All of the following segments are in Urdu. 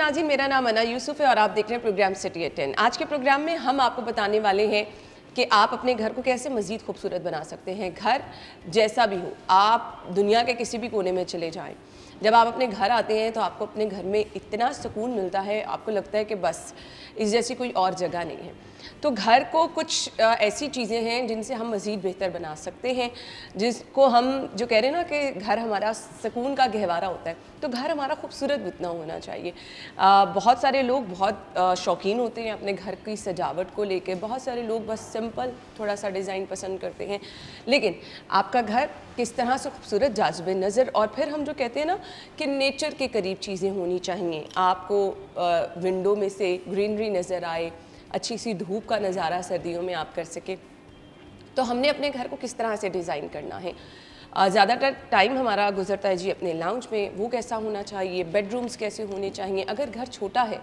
ناظرین، میرا نام انا یوسف ہے اور آپ دیکھ رہے ہیں پروگرام سٹی ایٹ 10۔ آج کے پروگرام میں ہم آپ کو بتانے والے ہیں کہ آپ اپنے گھر کو کیسے مزید خوبصورت بنا سکتے ہیں۔ گھر جیسا بھی ہو، آپ دنیا کے کسی بھی کونے میں چلے جائیں، جب آپ اپنے گھر آتے ہیں تو آپ کو اپنے گھر میں اتنا سکون ملتا ہے، آپ کو لگتا ہے کہ بس اس جیسی کوئی اور جگہ نہیں ہے۔ تو گھر کو کچھ ایسی چیزیں ہیں جن سے ہم مزید بہتر بنا سکتے ہیں، جس کو ہم جو کہہ رہے ہیں نا کہ گھر ہمارا سکون کا گہوارہ ہوتا ہے، تو گھر ہمارا خوبصورت بھی اتنا ہونا چاہیے۔ بہت سارے لوگ بہت شوقین ہوتے ہیں اپنے گھر کی سجاوٹ کو لے کے، بہت سارے لوگ بس سمپل تھوڑا سا ڈیزائن پسند کرتے ہیں، لیکن آپ کا گھر کس طرح سے خوبصورت جاذب نظر، اور پھر ہم جو کہتے ہیں نا کہ نیچر کے قریب چیزیں ہونی چاہیے، آپ کو ونڈو میں سے گرینری نظر آئے، اچھی سی دھوپ کا نظارہ سردیوں میں آپ کر سکیں، تو ہم نے اپنے گھر کو کس طرح سے ڈیزائن کرنا ہے۔ زیادہ تر ٹائم ہمارا گزرتا ہے جی اپنے لاؤنج میں، وہ کیسا ہونا چاہیے، بیڈ رومز کیسے ہونے چاہیے۔ اگر گھر چھوٹا ہے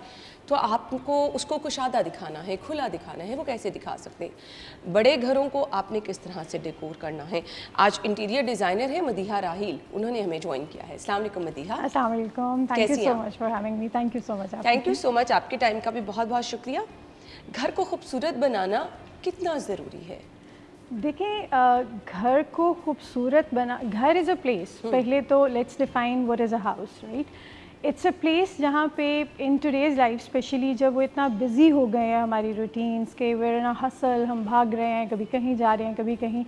تو آپ کو اس کو کشادہ دکھانا ہے، کھلا دکھانا ہے، وہ کیسے دکھا سکتے ہیں۔ بڑے گھروں کو آپ نے کس طرح سے ڈیکور کرنا ہے۔ آج انٹیریئر ڈیزائنر ہے مدیحہ راہیل، انہوں نے ہمیں جوائن کیا ہے۔ السلام علیکم مدیحہ۔ السلام علیکم، thank you so much for having me. Thank you so much. Thank you so much, آپ کے ٹائم کا بھی بہت بہت شکریہ۔ گھر کو خوبصورت بنانا کتنا ضروری ہے؟ دیکھیں، گھر کو خوبصورت گھر از اے پلیس، پہلے تو let's define what is a house, right. It's a place جہاں پہ ان ٹوڈیز لائف اسپیشلی جب وہ اتنا بزی ہو گئے ہیں ہماری روٹینس کے، ویئر نا ہسل، ہم بھاگ رہے ہیں، کبھی کہیں جا رہے ہیں کبھی کہیں،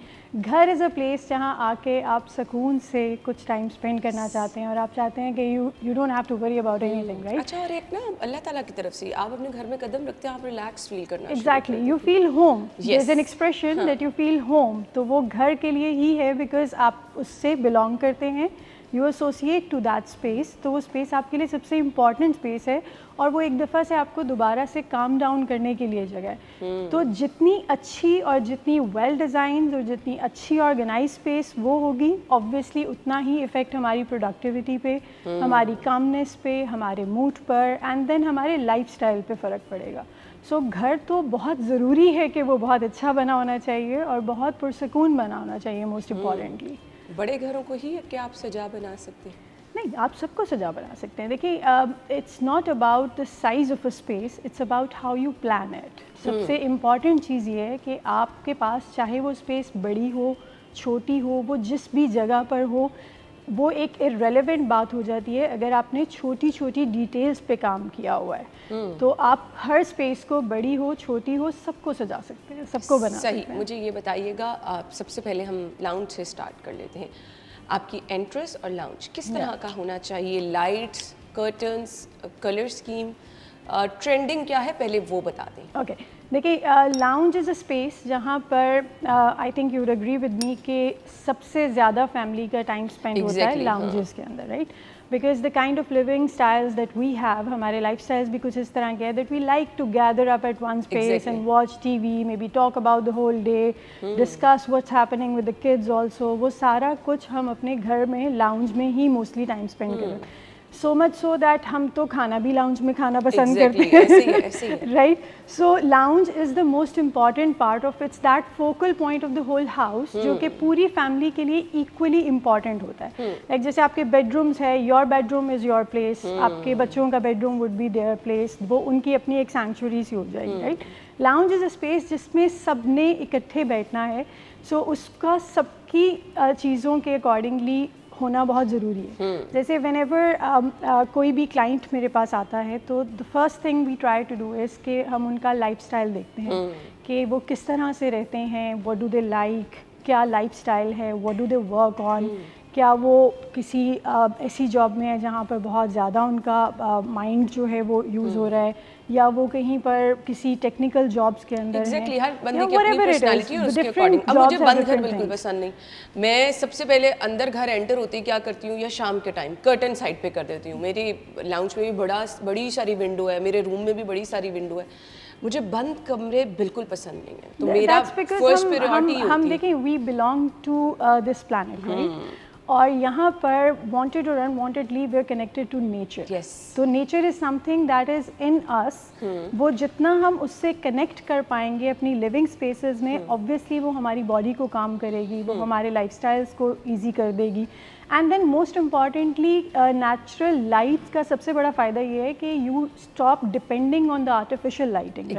گھر از اے پلیس جہاں آ کے آپ سکون سے کچھ ٹائم اسپینڈ کرنا چاہتے ہیں، اور آپ چاہتے ہیں کہ you don't have to worry about anything, right. اچھا، اور ایک نا اللہ تعالیٰ کی طرف سے آپ اپنے گھر میں قدم رکھتے ہیں، آپ ریلیکس فیل کرنا exactly, you feel home, there is an expression that you feel home, تو وہ گھر کے لیے ہی ہے بیکاز آپ اس سے بلانگ کرتے ہیں، you associate to that space, تو وہ اسپیس آپ کے لیے سب سے امپورٹنٹ اسپیس ہے، اور وہ ایک دفعہ سے آپ کو دوبارہ سے کام ڈاؤن کرنے کے لیے جگہ ہے۔ تو جتنی اچھی اور جتنی ویل ڈیزائنڈ اور جتنی اچھی آرگنائز اسپیس وہ ہوگی، آبویسلی اتنا ہی افیکٹ ہماری پروڈکٹیوٹی پہ، ہماری کامنس پہ، ہمارے موڈ پر، اینڈ دین ہمارے لائف اسٹائل پہ فرق پڑے گا۔ سو گھر تو بہت ضروری ہے کہ وہ بہت اچھا بنا ہونا چاہیے اور بہت پرسکون بنا ہونا چاہیے، موسٹ امپورٹنٹلی۔ بڑے گھروں کو ہی کہ آپ سجا بنا سکتے ہیں؟ نہیں، آپ سب کو سجا بنا سکتے ہیں۔ دیکھیے، it's not about the size of a space, it's about how you plan it. سب سے امپورٹنٹ چیز یہ ہے کہ آپ کے پاس چاہے وہ اسپیس بڑی ہو چھوٹی ہو، وہ جس بھی جگہ پر ہو، وہ ایک ارریلیونٹ بات ہو جاتی ہے اگر آپ نے چھوٹی چھوٹی ڈیٹیلز پہ کام کیا ہوا ہے، تو آپ ہر اسپیس کو بڑی ہو چھوٹی ہو سب کو سجا سکتے ہیں، سب کو بنا سکتے ہیں۔ صحیح، مجھے یہ بتائیے گا، سب سے پہلے ہم لاؤنج سے اسٹارٹ کر لیتے ہیں۔ آپ کی انٹرس اور لاؤنج کس طرح کا ہونا چاہیے؟ Lights, curtains, colour scheme, trending کیا ہے، پہلے وہ بتا دیں۔ اوکے، دیکھیے، لاؤنج از اے اسپیس جہاں پر I think you would agree with me کہ سب سے زیادہ فیملی کا ٹائم اسپینڈ ہوتا ہے لاؤنجز کے اندر، right, because the kind of living styles that we have, ہمارے لائف اسٹائلز بھی کچھ اس طرح کے ہیں that we like to gather up at one space and watch TV, maybe talk about the whole day, discuss what's happening with the kids also, وہ سارا کچھ ہم اپنے گھر میں لاؤنج میں ہی موسٹلی ٹائم اسپینڈ کریں۔ سو مچ سو دیٹ ہم تو کھانا بھی لاؤنج میں کھانا پسند کرتے ہیں، right. So lounge is the most important part of its that focal point of the whole house, جو کہ پوری فیملی کے لیے ایکولی امپورٹنٹ ہوتا ہے۔ لائک جیسے آپ کے بیڈ رومز ہے، your bedroom is your place, آپ کے بچوں کا bedroom would be their place, وہ ان کی اپنی ایک سینکچوری سی ہو جائے گی، right. Lounge is a space جس میں سب نے اکٹھے بیٹھنا ہے، سو اس کا سب کی چیزوں کے اکارڈنگلی ہونا بہت ضروری ہے۔ جیسے وین ایور کوئی بھی کلائنٹ میرے پاس آتا ہے تو the first thing we try to do is کہ ہم ان کا لائف اسٹائل دیکھتے ہیں کہ وہ کس طرح سے رہتے ہیں، واٹ ڈو دے لائک، کیا لائف اسٹائل ہے، what do they work on, کیا وہ کسی ایسی جاب میں ہے جہاں پر بہت زیادہ ان کا مائنڈ جو ہے وہ یوز ہو رہا ہے، یا وہ کہیں پر کسی ٹیکنیکل جابس کے اندر ہیں۔ ایگزیکٹلی، ہر بندے کی اپنی پرسنالٹی اور اس کے اکارڈنگ۔ اب مجھے بند گھر بالکل پسند نہیں، میں سب سے پہلے اندر گھر انٹر ہوتی کیا کرتی ہوں، یا شام کے ٹائم کرٹن سائڈ پہ کر دیتی ہوں۔ میری لاؤنج میں بھی بڑی ساری ونڈو ہے، میرے روم میں بھی بڑی ساری ونڈو ہے، مجھے بند کمرے بالکل پسند نہیں ہیں، تو میرا فرسٹ پریورٹی ہوتی ہے۔ ہم دیکھیں، we belong to this plant, right, اور یہاں پر wanted or unwantedly we are connected to nature. Yes. تو nature is something that is in us. وہ جتنا ہم اس سے کنیکٹ کر پائیں گے اپنی لیونگ اسپیسیز میں obviously وہ ہماری باڈی کو کام کرے گی, وہ ہمارے لائف اسٹائلس کو ایزی کر دے گی. And then most importantly natural light کا سب سے بڑا فائدہ یہ ہے کہ you stop depending on the artificial lighting.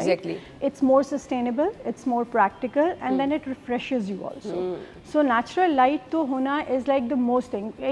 It's more sustainable, it's more practical and then it refreshes you also. So natural light تو ہونا is like the most thing.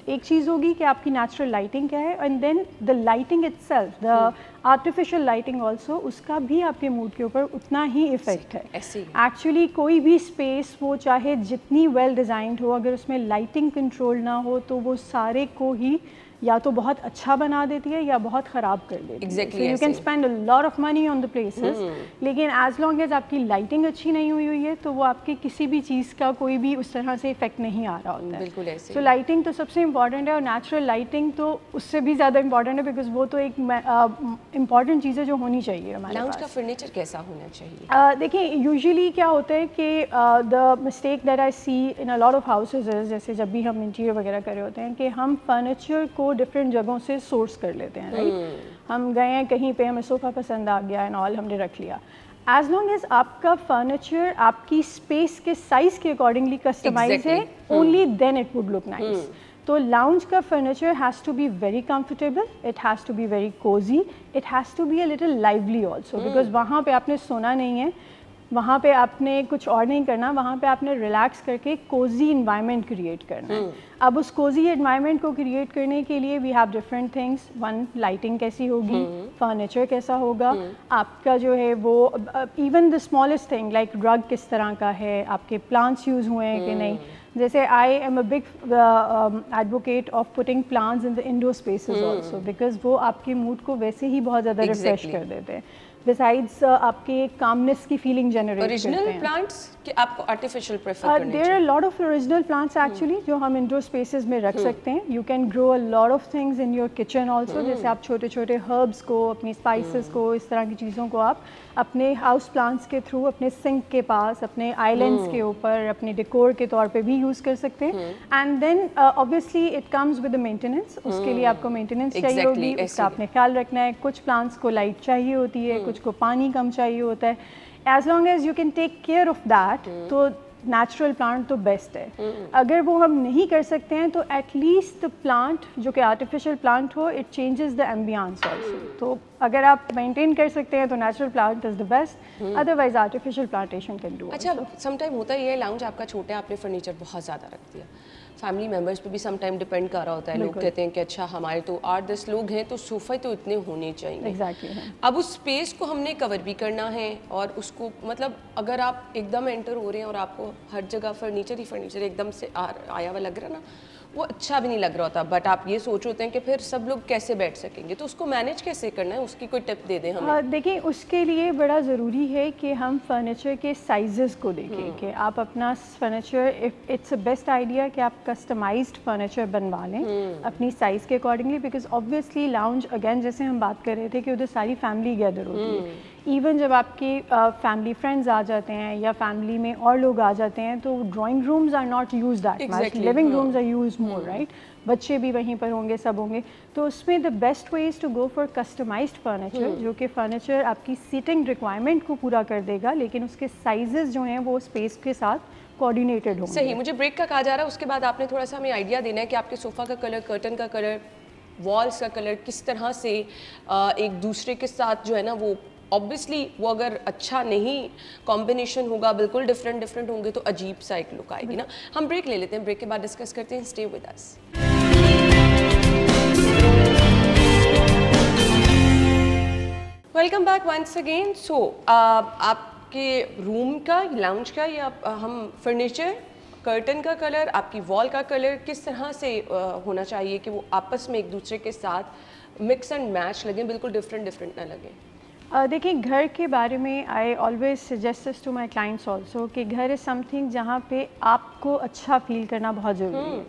ایک چیز ہوگی کہ آپ کی نیچرل لائٹنگ کیا ہے, and then the lighting itself, the artificial lighting also, اس کا بھی آپ کے موڈ کے اوپر اتنا ہی افیکٹ ہے. ایکچولی کوئی بھی اسپیس وہ چاہے جتنی ویل ڈیزائنڈ ہو, اگر اس میں لائٹنگ کنٹرول نہ ہو تو وہ سارے کو ہی یا تو بہت اچھا بنا دیتی ہے یا بہت خراب کر دیتی ہے. So you can spend a lot of money on the places, لیکن as long as آپ کی لائٹنگ اچھی نہیں ہوئی ہے تو وہ آپ کی کسی بھی چیز کا کوئی بھی اس طرح سے افیکٹ نہیں آ رہا ہوتا ہے. بالکل ایسے. سو لائٹنگ تو سب سے امپورٹنٹ ہے, اور نیچرل لائٹنگ تو اس سے بھی زیادہ امپورٹنٹ ہے بیکاز وہ تو ایک امپورٹنٹ چیز ہے جو ہونی چاہیے ہمارے پاس. لاؤنج کا فرنیچر کیسا ہونا چاہیے؟ دیکھیں یوزلی کیا ہوتا ہے کہ the mistake that I see in a lot of houses is, جیسے جب بھی ہم انٹیریئر وغیرہ کر رہے ہوتے ہیں کہ ہم فرنیچر کو ڈفرینٹ جگہوں سے سورس کر لیتے ہیں. رائٹ, ہم گئے ہیں کہیں پہ, ہمیں صوفہ پسند آ گیا اینڈ آل, ہم نے رکھ لیا. ایز لانگ ایز آپ کا فرنیچر آپ کی اسپیس کے سائز کے اکارڈنگلی کسٹمائز ہے, only then it would look nice. تو لاؤنج کا furniture has to be very comfortable, it has to be very cosy, it has to be a little lovely also, because وہاں پہ آپ نے سونا نہیں ہے, وہاں پہ آپ نے کچھ اور نہیں کرنا, وہاں پہ آپ نے ریلیکس کر کے کوزی انوائرمنٹ کریٹ کرنا ہے. اب اس کوزی انوائرمنٹ کو کریٹ کرنے کے لیے we have different things. One, lighting کیسی ہوگی, فرنیچر کیسا ہوگا, آپ کا جو ہے وہ even the smallest thing like رگ کس طرح کا ہے, آپ کے پلانٹس یوز ہوئے ہیں کہ نہیں. جیسے I am a big advocate of putting plants in the indoor spaces also, because وہ آپ کے موڈ کو ویسے ہی بہت زیادہ ریفریش کر دیتے ہیں. بسائڈس آپ کے کامنس کی فیلنگ جنریٹ کرتے ہیں. اوریجنل پلانٹس کہ آپ کو آرٹیفیشیل پریفر کرنے there are lot of original plants actually جو ہم انڈور اسپیسز میں رکھ سکتے ہیں. You can grow a lot of things in your kitchen also, جیسے آپ چھوٹے چھوٹے ہربس کو, اپنی اسپائسز کو, اس طرح کی چیزوں کو آپ اپنے ہاؤس پلانٹس کے تھرو اپنے سنک کے پاس, اپنے آئلینڈس کے اوپر, اپنے ڈیکور کے طور پہ بھی یوز کر سکتے ہیں. And then obviously it comes with the maintenance. اس کے لیے آپ کو مینٹیننس چاہیے ہوگی, اس کا آپ نے خیال رکھنا ہے. کچھ پلانٹس کو لائٹ چاہیے ہوتی ہے, کچھ کو پانی کم چاہیے ہوتا ہے. As long as you can take care of that تو نیچرل پلانٹ تو بیسٹ ہے. اگر وہ ہم نہیں کر سکتے ہیں تو ایٹ لیسٹ دا پلانٹ جو کہ آرٹیفیشیل پلانٹ ہو, it changes the ambience also. تو اگر آپ مینٹین کر سکتے ہیں تو natural plant is the best, otherwise artificial plantation can do. اچھا, سم ٹائم ہوتا ہی ہے لاؤنج آپ کا چھوٹا ہے, آپ نے فرنیچر بہت زیادہ رکھ دیا, فیملی ممبرس پہ بھی سم ٹائم ڈپینڈ کر رہا ہوتا ہے. لوگ کہتے ہیں کہ اچھا ہمارے تو 8-10 لوگ ہیں تو صوفے تو اتنے ہونے چاہیے. ایگزیکٹلی. اب اس اسپیس کو ہم نے کور بھی کرنا ہے, اور اس کو مطلب اگر آپ ایک دم انٹر ہو رہے ہیں اور آپ کو ہر جگہ فرنیچر ہی فرنیچر ایک دم سے آیا ہوا لگ رہا نا, وہ اچھا بھی نہیں لگ رہا ہوتا. بٹ آپ یہ سوچ ہوتے ہیں کہ پھر سب لوگ کیسے بیٹھ سکیں گے, تو اس کو مینیج کیسے کرنا ہے, اس کی کوئی ٹپ دے دیں ہمیں. دیکھیں اس کے لیے بڑا ضروری ہے کہ ہم فرنیچر کے سائزز کو دیکھیں کہ آپ اپنا furniture, it's a best idea کہ آپ کسٹمائزڈ فرنیچر بنوا لیں اپنی سائز کے accordingly, because obviously lounge again جیسے ہم بات کر رہے تھے کہ ادھر ساری فیملی گیدر ہوتی ہے. ایون جب آپ کے فیملی فرینڈز آ جاتے ہیں یا فیملی میں اور لوگ آ جاتے ہیں تو drawing rooms are not use that much, living rooms are use more. Right, بچے بھی وہیں پر ہوں گے, سب ہوں گے. تو اس میں the best way is to go for customised furniture, جو کہ فرنیچر آپ کی سیٹنگ ریکوائرمنٹ کو پورا کر دے گا, لیکن اس کے سائزز جو ہیں وہ اسپیس کے ساتھ کوآرڈینیٹڈ ہوں گے. صحیح. مجھے بریک کا کہا جا رہا ہے, اس کے بعد آپ نے تھوڑا سا ہمیں آئیڈیا دینا ہے کہ آپ کے صوفہ کا کلر, کرٹن کا کلر, والس کا کلر کس طرح سے ایک دوسرے کے ساتھ جو ہے نا وہ obviously وہ اگر اچھا نہیں کمبینیشن ہوگا, بالکل ڈفرینٹ ہوں گے تو عجیب سا ایک لک آئے گی نا. ہم بریک لے لیتے ہیں, بریک کے بعد ڈسکس کرتے ہیں. Stay with us. Welcome back once again. So آپ کے روم کا, لاؤنج کا, یا ہم فرنیچر, کرٹن کا کلر, آپ کی وال کا کلر کس طرح سے ہونا چاہیے کہ وہ آپس میں ایک دوسرے کے ساتھ مکس اینڈ میچ لگیں, بالکل ڈفرینٹ نہ لگیں. دیکھیں گھر کے بارے میں I always suggest this to my clients also کہ گھر از سم تھنگ جہاں پہ آپ کو اچھا فیل کرنا بہت ضروری ہے.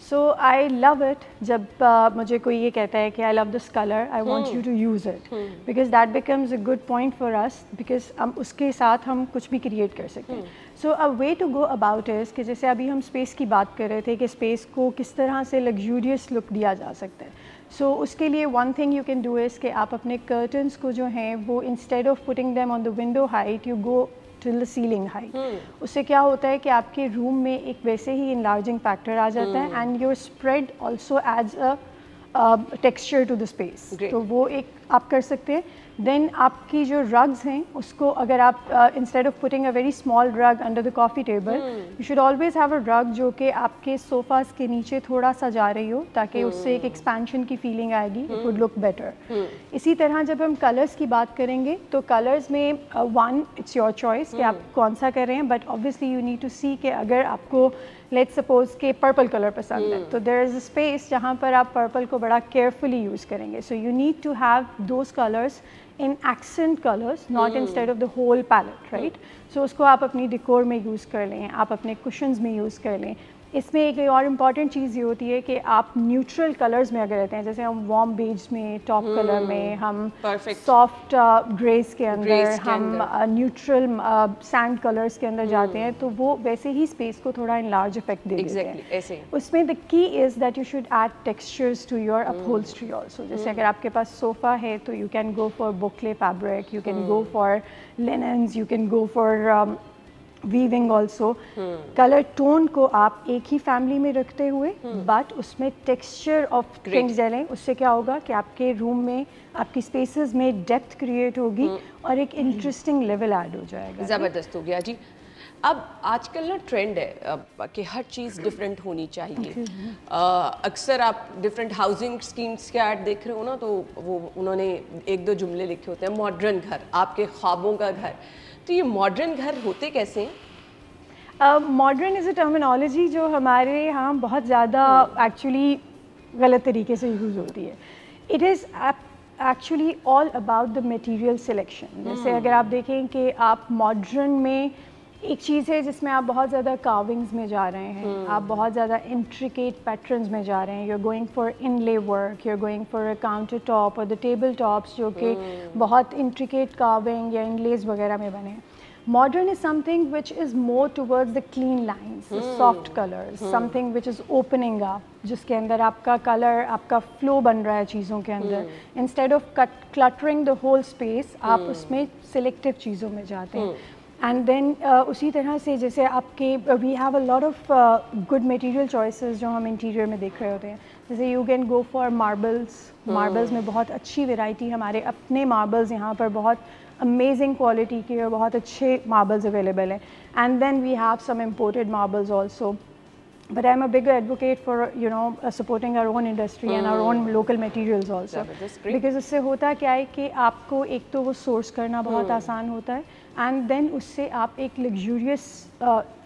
So I love it. جب مجھے کوئی یہ کہتا ہے کہ I love this colour, I want you to use it, because that becomes a good point for us, because ہم اس کے ساتھ ہم کچھ بھی کریٹ کر سکتے ہیں. سو اے way to go about is کہ جیسے ابھی ہم اسپیس کی بات کر رہے تھے کہ اسپیس کو کس طرح سے لگژوریس لک دیا جا سکتا ہے. سو اس کے لیے one thing you can do is کہ آپ اپنے کرٹنس کو جو ہیں وہ instead of putting them on the window height, you go till the ceiling height. اس سے کیا ہوتا ہے کہ آپ کے روم میں ایک ویسے ہی انلارجنگ فیکٹر آ جاتا ہے, and your spread also adds a texture to the space. تو وہ ایک آپ کر سکتے ہیں. دین آپ کی جو رگز ہیں اس کو اگر آپ instead of putting a very small rug under the coffee table, you should always have a rug جو کہ آپ کے صوفاز کے نیچے تھوڑا سا جا رہی ہو, تاکہ اس سے ایک ایکسپینشن کی فیلنگ آئے گی, اٹ وڈ لک بیٹر. اسی طرح جب ہم کلرس کی بات کریں گے تو کلرز میں ون اٹس یور چوائس کہ آپ کون سا کر رہے ہیں, but obviously you need to see کہ اگر آپ کو لیٹ سپوز کہ پرپل کلر پسند ہے تو دیر از اے اسپیس جہاں پر آپ پرپل کو بڑا کیئرفلی یوز کریں گے. So you need to have those colours in accent colors, not instead of the whole palette, right? So اس کو آپ اپنی ڈیکور میں یوز کر لیں, آپ اپنے کشنز میں یوز کر لیں. اس میں ایک اور امپورٹنٹ چیز یہ ہوتی ہے کہ آپ نیوٹرل کلرز میں اگر رہتے ہیں, جیسے ہم وارم بیج میں, ٹاپ کلر میں, ہم سافٹ گریز کے اندر, ہم نیوٹرل سینڈ کلرز کے اندر جاتے ہیں, تو وہ ویسے ہی اسپیس کو تھوڑا انلارج افیکٹ دے دیتے ہیں. اس میں the key is that you should add textures to your upholstery also. جیسے اگر آپ کے پاس صوفہ ہے تو you can go for boucle fabric, you can go for linens, you can go for weaving also. Colour tone کو آپ ایک ہی فیملی میں رکھتے ہوئے بٹ اس میں ٹیکسچر آف تھنگس ڈالیں. اس سے کیا ہوگا کہ آپ کے روم میں, آپ کی اسپیسیز میں ڈیپتھ کریٹ ہوگی اور ایک انٹرسٹنگ لیول ایڈ ہو جائے گا. زبردست ہو گیا جی. اب آج کل نا ٹرینڈ ہے کہ ہر چیز ڈفرینٹ ہونی چاہیے. اکثر آپ ڈفرینٹ ہاؤسنگ اسکیمس کے ایڈ دیکھ رہے ہو نا, تو وہ انہوں نے ایک دو جملے لکھے ہوتے ہیں, ماڈرن گھر, آپ کے خوابوں کا گھر. تو یہ ماڈرن گھر ہوتے کیسے ہیں؟ ماڈرن از اے ٹرمینالوجی جو ہمارے یہاں بہت زیادہ ایکچولی غلط طریقے سے یوز ہوتی ہے. It is actually all about the material selection. جیسے اگر آپ دیکھیں کہ آپ ماڈرن میں ایک چیز ہے جس میں آپ بہت زیادہ کاونگز میں جا رہے ہیں, آپ بہت زیادہ انٹریکیٹ پیٹرنز میں جا رہے ہیں. You are going for inlay work, you are going for a countertop اور دا ٹیبل ٹاپس جو کہ بہت انٹریکیٹ کاونگ یا ان لیز وغیرہ میں بنے ہیں. Modern is something which is more towards the clean lines, the soft colors, something which is opening up, جس کے اندر آپ کا کلر, آپ کا فلو بن رہا ہے چیزوں کے اندر. Instead of cluttering the whole space, آپ اس میں سلیکٹیو چیزوں میں جاتے ہیں. اینڈ دین اسی طرح سے جیسے آپ کے we have a lot of good material choices جو ہم انٹیریئر میں دیکھ رہے ہوتے ہیں. جیسے you can go for marbles میں بہت اچھی ویرائٹی, ہمارے اپنے ماربلز یہاں پر بہت امیزنگ کوالٹی کے اور بہت اچھے ماربلز اویلیبل ہیں. And then we have some imported marbles also. But I'm a bigger advocate for, you know, supporting our own industry and our own local materials also. Because اس سے ہوتا کیا ہے کہ آپ کو ایک تو وہ سورس کرنا بہت آسان ہوتا ہے, اینڈ دین اس سے آپ ایک لگژوریس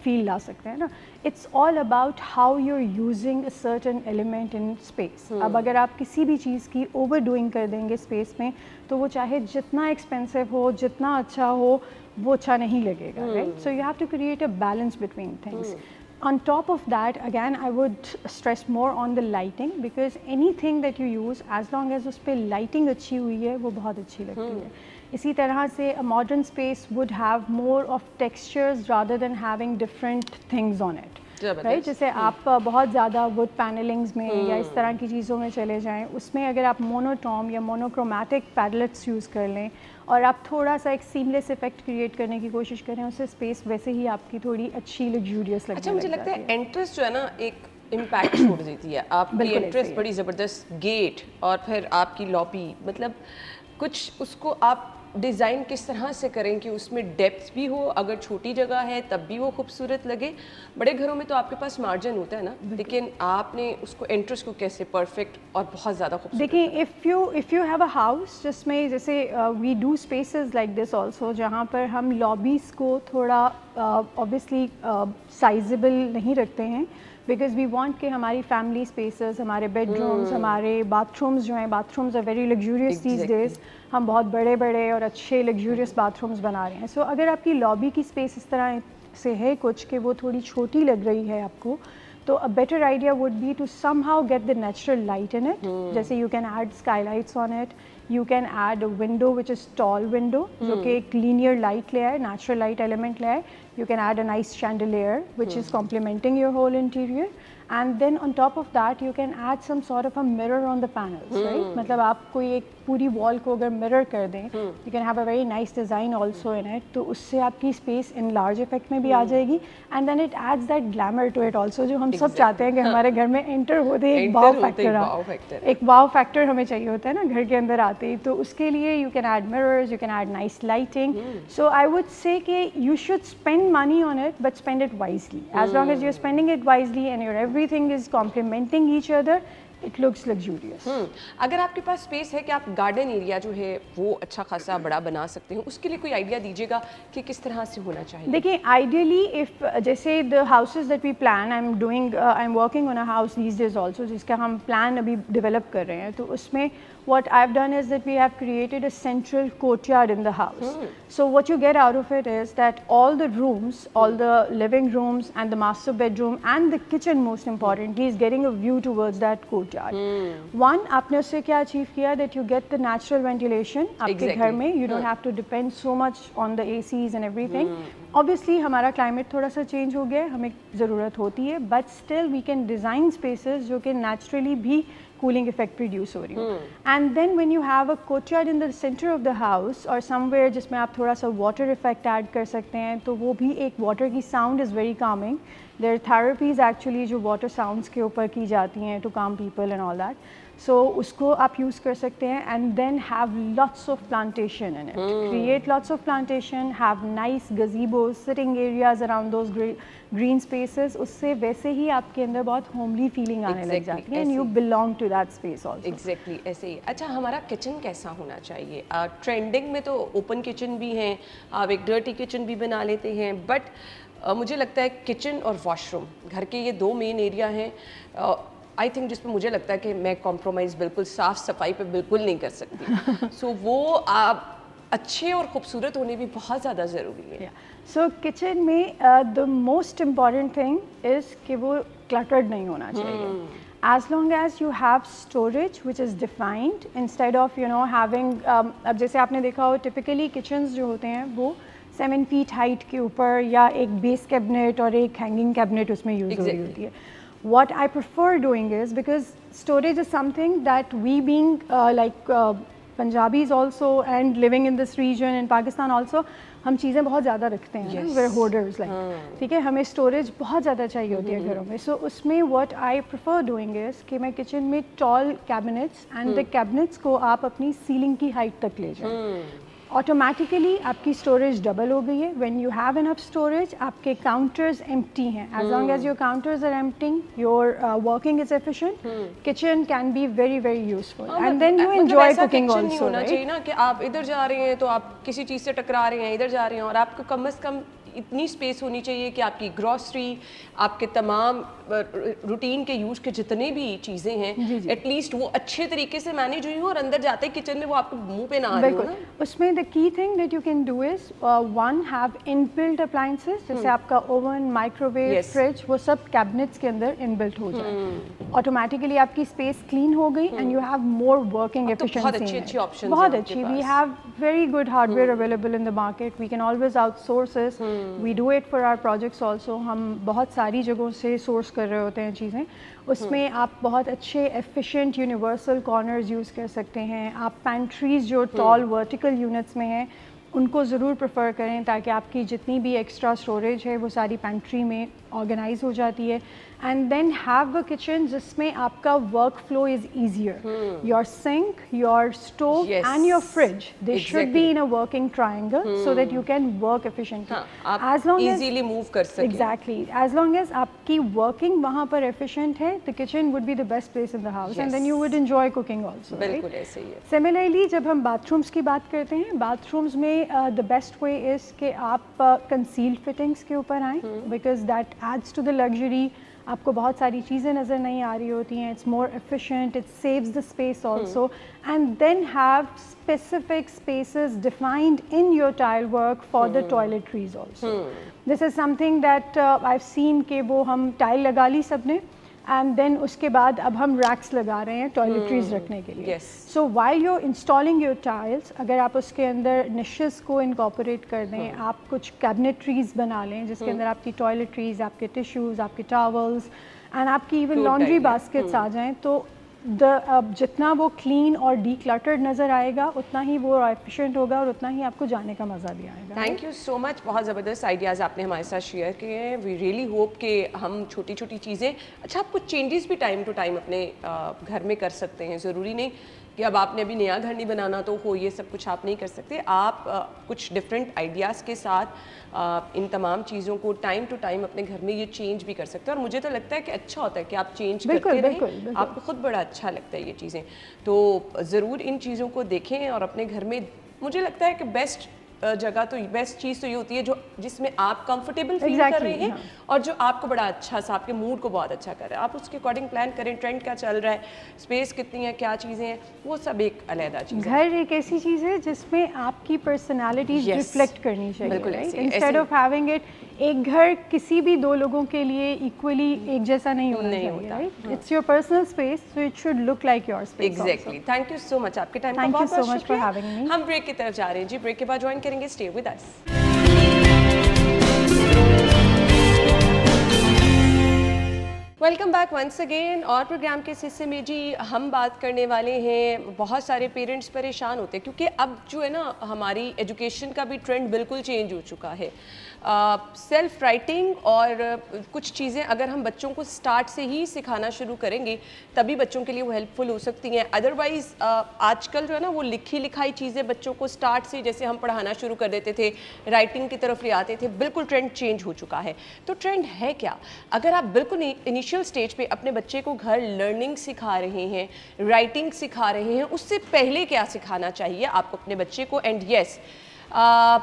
فیل لا سکتے ہیں نا. It's all about how you are using a certain element in space. اب اگر آپ کسی بھی چیز کی اوور ڈوئنگ کر دیں گے اسپیس میں, تو وہ چاہے جتنا ایکسپینسو ہو, جتنا اچھا ہو, وہ اچھا نہیں لگے گا, right. So you have to create a balance between things. On top of that, again, I would stress more on the lighting, because anything that you use, as long as اس پہ lighting اچھی ہوئی ہے, وہ بہت اچھی لگتی ہے. اسی طرح سے a modern space would have more of textures rather than having different things on it. Right. جیسے آپ بہت زیادہ وڈ پینلنگز میں یا اس طرح کی چیزوں میں چلے جائیں, اس میں اگر آپ مونوٹوم یا مونوکرومیٹک پیڈلٹس یوز کر لیں اور آپ تھوڑا سا ایک سیملیس افیکٹ کریٹ کرنے کی کوشش کریں, اس سے اسپیس ویسے ہی آپ کی تھوڑی اچھی لگژوریس لگنے لگ جاتی ہے. اچھا, مجھے لگتا ہے انٹرسٹ جو ہے نا ایک امپیکٹ چھوڑ دیتی ہے. آپ کی انٹرسٹ بڑی زبردست, گیٹ اور پھر آپ کی لابی, مطلب کچھ اس کو آپ ڈیزائن کس طرح سے کریں کہ اس میں ڈیپتھ بھی ہو, اگر چھوٹی جگہ ہے تب بھی وہ خوبصورت لگے. بڑے گھروں میں تو آپ کے پاس مارجن ہوتا ہے نا, لیکن آپ نے اس کو انٹرسٹ کو کیسے پرفیکٹ اور بہت زیادہ خوبصورت. دیکھیں, if you have a house جس میں جیسے we do spaces like this also, جہاں پر ہم لابیز کو تھوڑا اوبیسلی سائزیبل نہیں رکھتے ہیں, بیکاز وی وانٹ کہ ہماری فیملی اسپیسز, ہمارے بیڈ رومز, ہمارے باتھ رومز جو ہیں, bathrooms are very luxurious these days. ہم بہت بڑے بڑے اور اچھے لگژوریس باتھ رومز بنا رہے ہیں. سو اگر آپ کی لابی کی اسپیس اس طرح سے ہے کچھ کہ وہ تھوڑی چھوٹی لگ رہی ہے آپ کو, تو a better idea would be to somehow get the natural light in it. جیسے you can add skylights on it, you can add a window which is tall window جو کہ ایک linear light لے آئے, natural light element لے آئے. You can add a nice chandelier which is complementing your whole interior. And then on top of that you can add some sort of a mirror on the panels, right? مطلب آپ کوئی ایک پوری wall کو اگر mirror کر دیں, you can have a very nice design also in it. تو اس سے آپ کی space in large effect میں بھی آ جائے گی, and then it adds that glamour to it also جو ہم سب چاہتے ہیں کہ ہمارے گھر میں enter ہوتے ایک wow factor آ, ایک wow factor ہمیں چاہیے ہوتا ہے نا گھر کے اندر آتے ہی. تو اس کے لیے you can add mirrors, you can add nice lighting. So I would say کہ you should spend money on it but spend it wisely. As long as you're spending it wisely and your everything is complementing each other, it looks luxurious. اگر آپ کے پاس اسپیس ہے کہ آپ گارڈن ایریا جو ہے وہ اچھا خاصا بڑا بنا سکتے ہیں, اس کے لیے کوئی آئیڈیا دیجیے گا کہ کس طرح سے ہونا چاہیے؟ دیکھیں ideally if جیسے the houses that we plan, I'm working on a house these days also جس کا ہم پلان ابھی ڈیولپ کر رہے ہیں, تو اس میں what I've done is that we have created a central courtyard in the house. So what you get out of it is that all the rooms, all the living rooms and the master bedroom and the kitchen most importantly is getting a view towards that courtyard. One, آپ نے اس سے کیا achieve کیا that you get the natural ventilation آپ کے گھر میں, you don't have to depend so much on the ACs and everything. Obviously ہمارا climate تھوڑا سا change ہو گیا, ہمیں ضرورت ہوتی ہے, but still we can design spaces جو کہ naturally بھی cooling effect produce ہو رہی ہوں. And then when you have a courtyard in the center of the house or somewhere جس میں آپ تھوڑا سا water effect add کر سکتے ہیں, تو وہ بھی ایک water کی sound is very calming. There are therapies actually جو water sounds کے اوپر کی جاتی ہیں to calm people and all that. So اس کو آپ یوز کر سکتے ہیں and then have lots of plantation in it. Create lots of plantation, have nice gazebos, sitting areas around those green spaces. اس سے ویسے ہی آپ کے اندر بہت homely feeling آنے لگ جاتی ہے and you belong to that space also. Exactly ایسے ہی. اچھا ہمارا کچن کیسا ہونا چاہیے؟ ٹرینڈنگ میں تو اوپن کچن بھی ہیں, آپ ایک ڈرٹی کچن بھی بنا لیتے ہیں, بٹ مجھے لگتا ہے کچن اور واش روم گھر کے یہ دو مین ایریا ہیں آئی تھنک جس پہ مجھے لگتا ہے کہ میں کمپرومائز بالکل صاف صفائی پہ بالکل نہیں کر سکتی. سو وہ آپ اچھے اور خوبصورت ہونے بھی بہت زیادہ ضروری ہے. سو کچن میں the most important thing is کہ وہ کلٹرڈ نہیں ہونا چاہیے. As long as you have storage which is defined instead of having اب جیسے آپ نے دیکھا ہو typically kitchens جو ہوتے ہیں وہ 7 feet ہائٹ کے اوپر یا ایک بیس کیبنٹ اور ایک ہینگنگ کیبنٹ اس میں یوز ہو رہی ہوتی ہے. What I prefer doing is because storage is something that we being like Punjabis also and living in this region in Pakistan also ہم چیزیں بہت زیادہ رکھتے ہیں. We're hoarders like ٹھیک ہے, ہمیں اسٹوریج بہت زیادہ چاہیے ہوتی ہے گھروں میں. سو اس میں what I prefer doing is کہ میں کچن میں tall cabinets and the cabinets کو آپ اپنی سیلنگ کی ہائٹ تک لے جائیں. آٹومیٹیکلی آپ کی اسٹوریج ڈبل ہو گئی ہے. When you have enough storage آپ کے کاؤنٹرز ایمپٹی ہیں. As long as your counters are emptying your working is efficient. Kitchen can be very very useful and then you enjoy cooking also. ہونا چاہیے نا کہ آپ ادھر جا رہے ہیں تو آپ کسی چیز سے ٹکرا رہے ہیں, ادھر جا رہے ہیں, اور آپ کو کم از کم اتنی اسپیس ہونی چاہیے کہ آپ کی گروسری, آپ کے تمام روٹین کے یوز کے جتنے بھی چیزیں ہیں ایٹ لیسٹ وہ اچھے طریقے سے مینیج ہوئی ہوں, اور اندر جاتے ہی کچن میں وہ آپ کو منہ پہ نہ آ رہی ہو نا. اس میں the key thing that you can do is one have inbuilt appliances, جیسے آپ کا اوون, مائکرو ویو, فریج, وہ سب کیبنٹس کے اندر ان بلٹ ہو جائے. آٹومیٹکلی آپ کی اسپیس کلین ہو گئی and you have more working efficiency. بہت اچھی. We have very good hardware available in the market. We can always outsources. We do it for our projects also. ہم بہت ساری جگہوں سے سورس کر رہے ہوتے ہیں چیزیں. اس میں آپ بہت اچھے ایفیشینٹ یونیورسل کارنرز یوز کر سکتے ہیں. آپ پینٹریز جو ٹال ورٹیکل یونٹس میں ہیں ان کو ضرور پریفر کریں تاکہ آپ کی جتنی بھی ایکسٹرا اسٹوریج ہے وہ ساری پینٹری میں آرگنائز ہو جاتی ہے. And then have a kitchen جس میں آپ کا workflow is easier. Your sink, your stove and your fridge they should be in a working triangle so that you can work efficiently. As long as easily move کر سکیں. ایگزیکٹلی, ایز لانگ ایز آپ کی ورکنگ وہاں پر ایفیشینٹ ہے, the kitchen would be the best place in the house and then you would enjoy cooking also. بالکل ایسے ہی ہے. Similarly جب ہم باتھ رومس کی بات کرتے ہیں, باتھ رومس میں the best way is کہ آپ concealed fittings کے اوپر آئیں because that adds to the luxury. آپ کو بہت ساری چیزیں نظر نہیں آ رہی ہوتی ہیں. It's more efficient, it saves the space also. And then have specific spaces defined in your tile work for the toiletries also. This is something that I have seen کہ وہ ہم ٹائل لگا لی سب نے, اینڈ دین اس کے بعد اب ہم ریکس لگا رہے ہیں ٹوائلٹریز رکھنے کے لیے. So while you installing your tiles, اگر آپ اس کے اندر نشز کو انکارپوریٹ کر دیں, آپ کچھ کیبنٹریز بنا لیں جس کے اندر آپ کی ٹوائلٹریز, آپ کے ٹیشوز, آپ کے ٹاولس اینڈ آپ کی ایون لانڈری باسکٹس آ جائیں, تو جتنا وہ کلین اور ڈی کلٹرڈ نظر آئے گا اتنا ہی وہ ایفیشینٹ ہوگا اور اتنا ہی آپ کو جانے کا مزہ بھی آئے گا. تھینک یو سو مچ, بہت زبردست آئیڈیاز آپ نے ہمارے ساتھ شیئر کیے ہیں. وی ریئلی ہوپ کہ ہم چھوٹی چھوٹی چیزیں, اچھا آپ کچھ چینجز بھی ٹائم ٹو ٹائم اپنے گھر میں کر سکتے ہیں. ضروری نہیں کہ اب آپ نے ابھی نیا گھر نہیں بنانا تو ہو یہ سب کچھ آپ نہیں کر سکتے. آپ کچھ ڈفرینٹ آئیڈیاز کے ساتھ ان تمام چیزوں کو ٹائم ٹو ٹائم اپنے گھر میں یہ چینج بھی کر سکتے ہیں. اور مجھے تو لگتا ہے کہ اچھا ہوتا ہے کہ آپ چینج کرتے رہیں, آپ کو خود بڑا اچھا لگتا ہے یہ چیزیں. تو ضرور ان چیزوں کو دیکھیں اور اپنے گھر میں, مجھے لگتا ہے کہ بیسٹ جگہ تو بیسٹ چیز تو یہ ہوتی ہے جس میں آپ کمفرٹیبل فیل کر رہے ہیں اور جو آپ کو بڑا اچھا سا, آپ کے موڈ کو بہت اچھا کر رہا ہے. آپ اس کے اکارڈنگ پلان کریں, ٹرینڈ کیا چل رہا ہے, اسپیس کتنی ہے, کیا چیزیں ہیں, وہ سب ایک علیحدہ چیز ہے. گھر ایک ایسی چیز ہے جس میں آپ کی پرسنالٹی ریفلیکٹ کرنی چاہیے. انسٹیڈ آف ہیونگ اٹ, ایک گھر کسی بھی دو لوگوں کے لیے ایکولی ایک جیسا نہیں ہونا چاہیے. It's your personal space, so it should look like your space. Exactly. Thank you so much, آپ کے ٹائم کا بہت بہت شکریہ. ہم بریک کی طرف جا رہے ہیں جی, بریک کے بعد جوائن کریں گے. Stay with us. Welcome back once again. اور پروگرام کے اس حصے میں جی ہم بات کرنے والے ہیں, بہت سارے پیرنٹس پریشان ہوتے ہیں کیونکہ اب جو ہے نا ہماری ایجوکیشن کا بھی ٹرینڈ بالکل چینج ہو چکا ہے. سیلف رائٹنگ اور کچھ چیزیں اگر ہم بچوں کو سٹارٹ سے ہی سکھانا شروع کریں گے تبھی بچوں کے لیے وہ ہیلپ فل ہو سکتی ہیں. ادروائز آج کل جو ہے نا وہ لکھی لکھائی چیزیں بچوں کو سٹارٹ سے جیسے ہم پڑھانا شروع کر دیتے تھے, رائٹنگ کی طرف لے آتے تھے, بالکل ٹرینڈ چینج ہو چکا ہے. تو ٹرینڈ ہے کیا؟ اگر آپ بالکل انیشیل اسٹیج پہ اپنے بچے کو گھر لرننگ سکھا رہے ہیں, رائٹنگ سکھا رہے ہیں, اس سے پہلے کیا سکھانا چاہیے آپ کو اپنے بچے کو؟ اینڈ یس,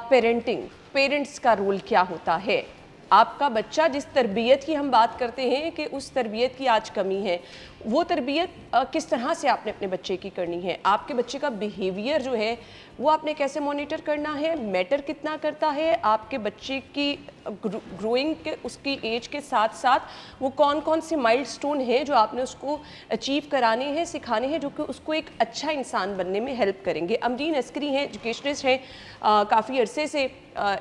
پیرنٹنگ, پیرنٹس کا رول کیا ہوتا ہے؟ آپ کا بچہ جس تربیت کی ہم بات کرتے ہیں کہ اس تربیت کی آج کمی ہے, وہ تربیت کس طرح سے آپ نے اپنے بچے کی کرنی ہے؟ آپ کے بچے کا بیہیویئر جو ہے وہ آپ نے کیسے مانیٹر کرنا ہے؟ میٹر کتنا کرتا ہے آپ کے بچے کی گروئنگ کے, اس کی ایج کے ساتھ ساتھ وہ کون کون سے مائل سٹون ہیں جو آپ نے اس کو اچیو کرانے ہیں, سکھانے ہیں, جو کہ اس کو ایک اچھا انسان بننے میں ہیلپ کریں گے. امرین عسکری ہیں, ایجوکیشنسٹ ہیں, کافی عرصے سے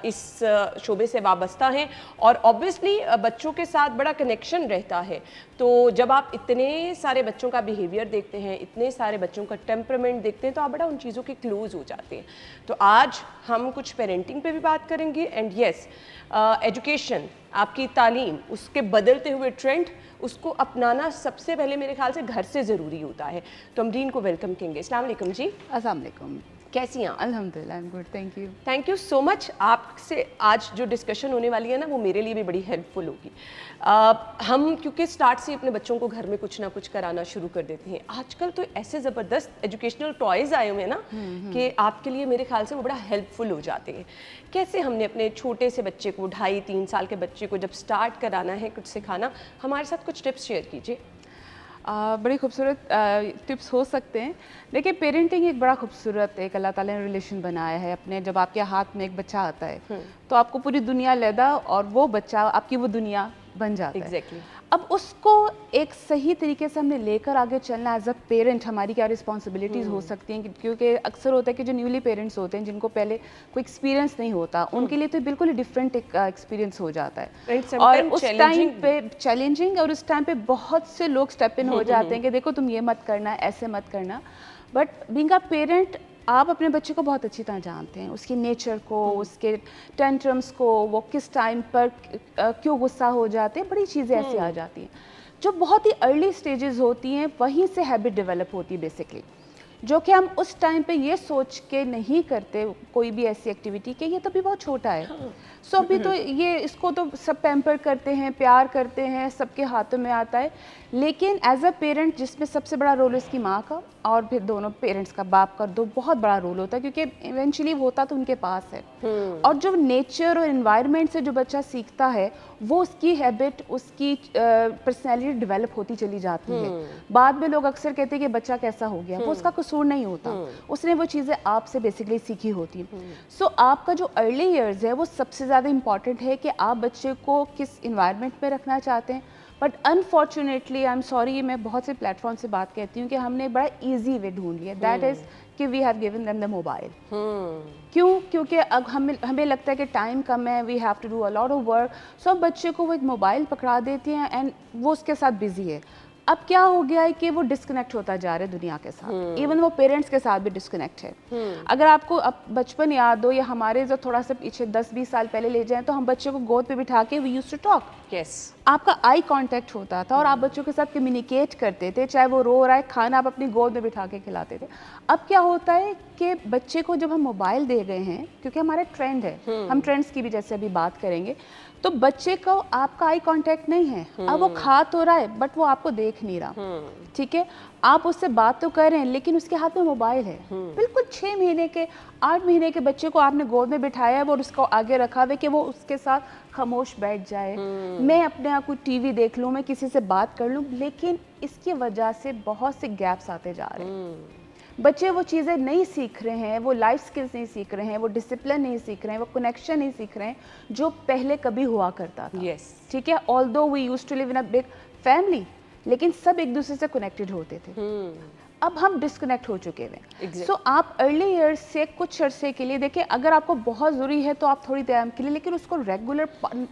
اس شعبے سے وابستہ ہیں اور آبویسلی بچوں کے ساتھ بڑا کنیکشن رہتا ہے. تو جب آپ اتنے سارے بچوں کا بیہیویئر دیکھتے ہیں, اتنے سارے بچوں کا ٹیمپرامنٹ دیکھتے ہیں, تو آپ بڑا ان چیزوں کے کلوز ہو جاتے ہیں. تو آج ہم کچھ پیرنٹنگ پہ بھی بات کریں گے. اینڈ یس, ایجوکیشن, آپ کی تعلیم, اس کے بدلتے ہوئے ٹرینڈ, اس کو اپنانا سب سے پہلے میرے خیال سے گھر سے ضروری ہوتا ہے. تو امرین کو ویلکم کہیں گے. السلام علیکم جی. السلام علیکم. کیسی ہیں آپ؟ الحمدللہ, I am good, thank you. Thank you so much. آپ سے آج جو ڈسکشن ہونے والی ہے نا وہ میرے لیے بھی بڑی ہیلپ فل ہوگی. ہم کیونکہ سٹارٹ سے اپنے بچوں کو گھر میں کچھ نہ کچھ کرانا شروع کر دیتے ہیں. آج کل تو ایسے زبردست ایجوکیشنل ٹوائز آئے ہوئے ہیں نا کہ آپ کے لیے میرے خیال سے وہ بڑا ہیلپ فل ہو جاتے ہیں. کیسے ہم نے اپنے چھوٹے سے بچے کو, 2.5-3 سال کے بچے کو جب سٹارٹ کرانا ہے کچھ سکھانا, ہمارے ساتھ کچھ ٹپس شیئر کیجیے. بڑی خوبصورت ٹپس ہو سکتے ہیں. دیکھیں, پیرنٹنگ ایک بڑا خوبصورت ایک اللہ تعالیٰ نے ریلیشن بنایا ہے اپنے. جب آپ کے ہاتھ میں ایک بچہ آتا ہے تو آپ کو پوری دنیا علیحدہ اور وہ بچہ آپ کی وہ دنیا بن جاتا ہے. ایگزیکٹلی. اب اس کو ایک صحیح طریقے سے ہم نے لے کر آگے چلنا. ایز اے پیرنٹ ہماری کیا رسپانسبلٹیز ہو سکتی ہیں, کیونکہ اکثر ہوتا ہے کہ جو نیولی پیرنٹس ہوتے ہیں جن کو پہلے کوئی ایکسپیرینس نہیں ہوتا, ان کے لیے تو بالکل ڈفرینٹ ایکسپیرینس ہو جاتا ہے. اور اس ٹائم پہ چیلنجنگ, اور اس ٹائم پہ بہت سے لوگ اسٹیپ ان ہو جاتے ہیں کہ دیکھو تم یہ مت کرنا, ایسے مت کرنا. بٹ بینگ اے پیرنٹ آپ اپنے بچے کو بہت اچھی طرح جانتے ہیں, اس کی نیچر کو, اس کے ٹینٹرمس کو, وہ کس ٹائم پر کیوں غصہ ہو جاتے ہیں, بڑی چیزیں ایسی آ جاتی ہیں جو بہت ہی ارلی سٹیجز ہوتی ہیں. وہیں سے ہیبٹ ڈیولپ ہوتی ہے بیسکلی, جو کہ ہم اس ٹائم پہ یہ سوچ کے نہیں کرتے کوئی بھی ایسی ایکٹیویٹی کہ یہ تو بھی بہت چھوٹا ہے. سو ابھی تو یہ اس کو تو سب پیمپر کرتے ہیں, پیار کرتے ہیں, سب کے ہاتھوں میں آتا ہے. لیکن ایز اے پیرنٹ جس میں سب سے بڑا رول اس کی ماں کا, اور پھر دونوں پیرنٹس کا, باپ کا دو بہت بڑا رول ہوتا ہے, کیونکہ ایونچولی ہوتا تو ان کے پاس ہے. اور جو نیچر اور انوائرمنٹ سے جو بچہ سیکھتا ہے وہ اس کی ہیبٹ, اس کی پرسنالٹی ڈیولپ ہوتی چلی جاتی ہے. بعد میں لوگ اکثر کہتے ہیں کہ بچہ کیسا ہو گیا, وہ اس کا قصور نہیں ہوتا, اس نے وہ چیزیں آپ سے بیسکلی سیکھی ہوتی ہیں. سو آپ کا جو ارلی ایئرز ہے وہ سب سے زیادہ امپورٹنٹ ہے کہ آپ بچے کو کس انوائرمنٹ میں رکھنا چاہتے ہیں. But unfortunately I am sorry, میں بہت سے پلیٹ فارم سے بات کہتی ہوں کہ ہم نے بڑا ایزی وے ڈھونڈ لیا, دیٹ از کہ we have given them the mobile. کیوں؟ کیونکہ اب ہمیں لگتا ہے کہ ٹائم کم ہے, we have to do a lot of work, so بچے کو وہ ایک موبائل پکڑا دیتے ہیں اینڈ وہ اس کے ساتھ بزی ہے. اب کیا ہو گیا ہے کہ وہ ڈسکنیکٹ ہوتا جا رہا ہے دنیا کے ساتھ, ایون وہ پیرنٹس کے ساتھ بھی ڈسکنیکٹ ہے. اگر آپ کو اب بچپن یاد ہو یا ہمارے جو تھوڑا سا پیچھے 10-20 سال پہلے لے جائیں تو ہم بچے کو گود پہ بٹھا کے وی یوز ٹو ٹاک. آپ کا آئی کانٹیکٹ ہوتا تھا اور آپ بچوں کے ساتھ کمیونیکیٹ کرتے تھے, چاہے وہ رو رہا ہے, کھانا آپ اپنی گود میں بٹھا کے کھلاتے تھے. اب کیا ہوتا ہے کہ بچے کو جب ہم موبائل دے گئے ہیں, کیونکہ ہمارا ٹرینڈ ہے, ہم ٹرینڈس کی بھی جیسے ابھی بات کریں گے, تو بچے کو آپ کا آئی کانٹیکٹ نہیں ہے. اب وہ کھا تو رہا ہے بٹ وہ آپ کو دیکھ نہیں رہا, ٹھیک ہے, آپ اس سے بات تو کر رہے ہیں لیکن اس کے ہاتھ میں موبائل ہے. بالکل 6 مہینے کے 8 مہینے کے بچے کو آپ نے گود میں بٹھایا ہے اور اس کو آگے رکھا ہوا ہے کہ وہ اس کے ساتھ خاموش بیٹھ جائے, میں اپنے آپ کو ٹی وی دیکھ لوں, میں کسی سے بات کر لوں. لیکن اس کی وجہ سے بہت سے گیپس آتے جا رہے ہیں. بچے وہ چیزیں نہیں سیکھ رہے ہیں, وہ لائف سکلز نہیں سیکھ رہے ہیں, وہ ڈسپلن نہیں سیکھ رہے ہیں, وہ کنیکشن نہیں سیکھ رہے ہیں جو پہلے کبھی ہوا کرتا تھا. ٹھیک ہے, although we used to live in a big family, لیکن سب ایک دوسرے سے کنیکٹڈ ہوتے تھے. اب ہم ڈسکنیکٹ ہو چکے ہوئے. سو آپ ارلی ایئرس سے کچھ عرصے کے لیے دیکھیں, اگر آپ کو بہت ضروری ہے تو آپ تھوڑی ٹائم کے لیے, لیکن اس کو regular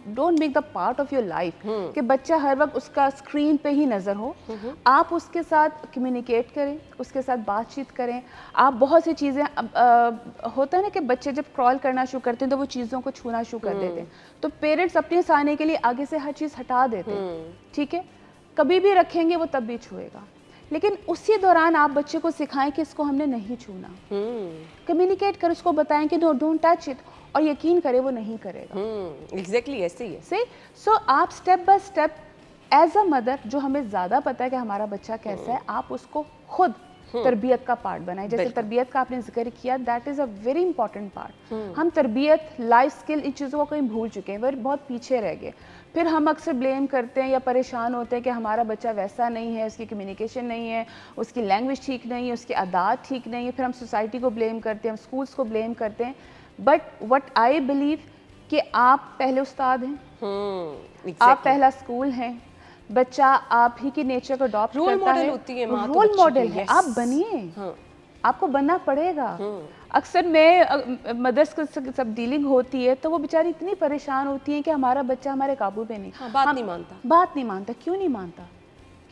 don't make the part of your life کہ بچہ ہر وقت اس کا اسکرین پہ ہی نظر ہو. آپ اس کے ساتھ کمیونیکیٹ کریں, اس کے ساتھ بات چیت کریں. آپ بہت سی چیزیں, ہوتا ہے نا کہ بچے جب کرال کرنا شروع کرتے ہیں تو وہ چیزوں کو چھونا شروع کر دیتے ہیں, تو پیرنٹس اپنے سانے کے لیے آگے سے ہر چیز ہٹا دیتے ہیں. ٹھیک ہے, کبھی بھی رکھیں گے وہ تب بھی چھوئے گا, لیکن اسی دوران آپ بچے کو سکھائیں کہ اس کو ہم نے نہیں چھونا. کمیونیکیٹ کر اس کو بتائیں کہ نو ڈونٹ ٹچ اٹ, اور یقین کرے وہ نہیں کرے گا. ایگزیکٹلی ایسے ہی ہے. سو آپ step by step as a mother, جو ہمیں زیادہ پتہ ہے کہ ہمارا بچہ کیسا ہے, آپ اس کو خود تربیت کا پارٹ بنائیں. جیسے تربیت کا آپ نے ذکر کیا, that is a very important part. ہم تربیت, لائف اسکل, ان چیزوں کو کہیں بھول چکے ہیں, بہت پیچھے رہ گئے. پھر ہم اکثر بلیم کرتے ہیں یا پریشان ہوتے ہیں کہ ہمارا بچہ ویسا نہیں ہے, اس کی کمیونیکیشن نہیں ہے, اس کی لینگویج ٹھیک نہیں ہے, اس کی عادات ٹھیک نہیں ہے. پھر ہم سوسائٹی کو بلیم کرتے ہیں, ہم اسکولس کو بلیم کرتے ہیں. بٹ وٹ آئی بلیو کہ آپ پہلے استاد ہیں, آپ پہلا اسکول ہیں. بچہ آپ ہی کی نیچر کو اڈاپٹ کرتا ہے, رول ماڈل ہے, آپ بنیے, آپ کو بننا پڑے گا. اکثر میں مدرس کو سب ڈیلنگ ہوتی ہے تو وہ بیچاری اتنی پریشان ہوتی ہیں کہ ہمارا بچہ ہمارے قابو پہ نہیں, بات نہیں مانتا. کیوں نہیں مانتا؟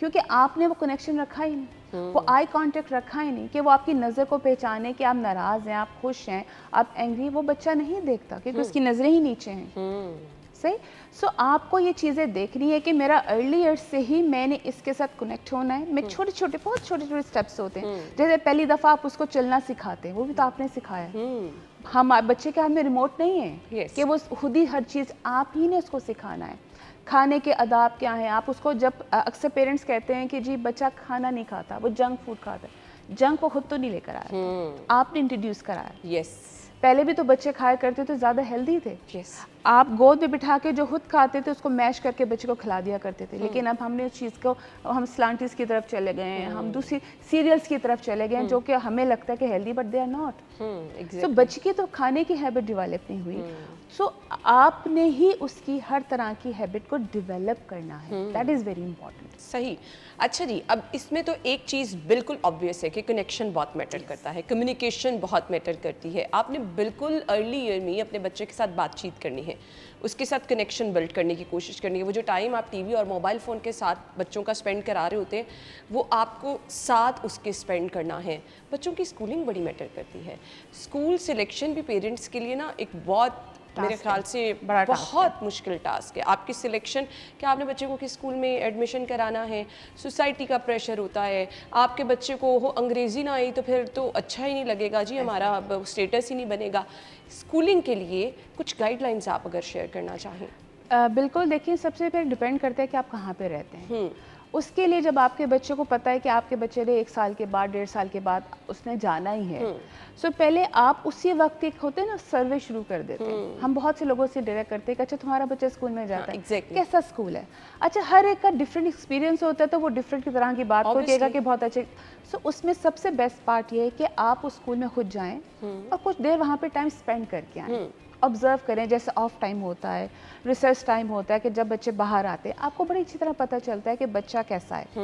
کیونکہ آپ نے وہ کنیکشن رکھا ہی نہیں, وہ آئی کانٹیکٹ رکھا ہی نہیں کہ وہ آپ کی نظر کو پہچانے کہ آپ ناراض ہیں, آپ خوش ہیں, آپ اینگری. وہ بچہ نہیں دیکھتا کیونکہ اس کی نظریں ہی نیچے ہیں. صحیح. سو آپ کو یہ چیزیں دیکھنی ہے کہ میرا ارلی ایج سے ہی میں نے اس کے ساتھ کنیکٹ ہونا ہے. میں بہت چھوٹے چھوٹے اسٹیپس ہوتے ہیں. جیسے پہلی دفعہ آپ اس کو چلنا سکھاتے ہیں, وہ بھی تو آپ نے سکھایا. ہم بچے کے ہاتھ میں ریموٹ نہیں ہے کہ وہ خود ہی ہر چیز, آپ ہی نے اس کو سکھانا ہے. کھانے کے آداب کیا ہیں, آپ اس کو, جب اکثر پیرنٹس کہتے ہیں کہ جی بچہ کھانا نہیں کھاتا, وہ جنک فوڈ کھاتا ہے. جنک کو خود تو نہیں لے کر آیا, آپ نے انٹروڈیوس کرایا. پہلے بھی تو بچے کھایا کرتے تھے, زیادہ ہیلدی تھے. آپ گود میں بٹھا کے جو خود کھاتے تھے اس کو میش کر کے بچے کو کھلا دیا کرتے تھے. لیکن اب ہم نے اس چیز کو, ہم سلانٹیز کی طرف چلے گئے ہیں, ہم دوسری سیریلس کی طرف چلے گئے ہیں جو کہ ہمیں لگتا ہے کہ healthy, but they are not. So بچے کی تو کھانے کی ہیبٹ ڈیولپ نہیں ہوئی. سو آپ نے ہی اس کی ہر طرح کی ہیبٹ کو ڈیولپ کرنا ہے. That is very important. صحیح. اچھا جی, اب اس میں تو ایک چیز بالکل آبویس ہے کہ کنیکشن بہت میٹر کرتا ہے, کمیونیکیشن بہت میٹر کرتی ہے. آپ نے بالکل ارلی ایئر میں اپنے بچے کے ساتھ بات چیت کرنی ہے, اس کے ساتھ کنیکشن بلڈ کرنے کی کوشش کرنی ہے. وہ جو ٹائم آپ ٹی وی اور موبائل فون کے ساتھ بچوں کا اسپینڈ کرا رہے ہوتے ہیں, وہ آپ کو ساتھ اس کے اسپینڈ کرنا ہے. بچوں کی اسکولنگ بڑی میٹر کرتی ہے. اسکول سلیکشن بھی پیرنٹس کے لیے نا ایک بہت, میرے خیال سے بہت مشکل ٹاسک ہے. آپ کی سلیکشن کہ آپ نے بچے کو کس اسکول میں ایڈمیشن کرانا ہے, سوسائٹی کا پریشر ہوتا ہے, آپ کے بچے کو انگریزی نہ آئی تو پھر تو اچھا ہی نہیں لگے گا جی, ہمارا اسٹیٹس ہی نہیں بنے گا. اسکولنگ کے لیے کچھ گائیڈ لائنس آپ اگر شیئر کرنا چاہیں. بالکل. دیکھیے, سب سے پہلے ڈپینڈ کرتا ہے کہ آپ کہاں پہ رہتے ہیں. اس کے لیے جب آپ کے بچے کو پتہ ہے کہ آپ کے بچے نے 1 سال کے بعد 1.5 سال کے بعد اس نے جانا ہی ہے, سو پہلے آپ اسی وقت ایک ہوتے ہیں نا سروے شروع کر دیتے ہیں. ہم بہت سے لوگوں سے ڈائریکٹ کرتے ہیں کہ اچھا تمہارا بچہ اسکول میں جاتا ہے, کیسا اسکول ہے, اچھا ہر ایک کا ڈفرینٹ ایکسپیرینس ہوتا ہے تو وہ ڈفرینٹ کی طرح کی بات کو کہے گا کہ بہت اچھے. سو اس میں سب سے بیسٹ پارٹ یہ ہے کہ آپ اس اسکول میں خود جائیں اور کچھ دیر وہاں پہ ٹائم اسپینڈ کر کے آئیں, آبزرو کریں. جیسے آف ٹائم ہوتا ہے, ریسرچ ٹائم ہوتا ہے کہ جب بچے باہر آتے ہیں آپ کو بڑی اچھی طرح پتہ چلتا ہے کہ بچہ کیسا ہے,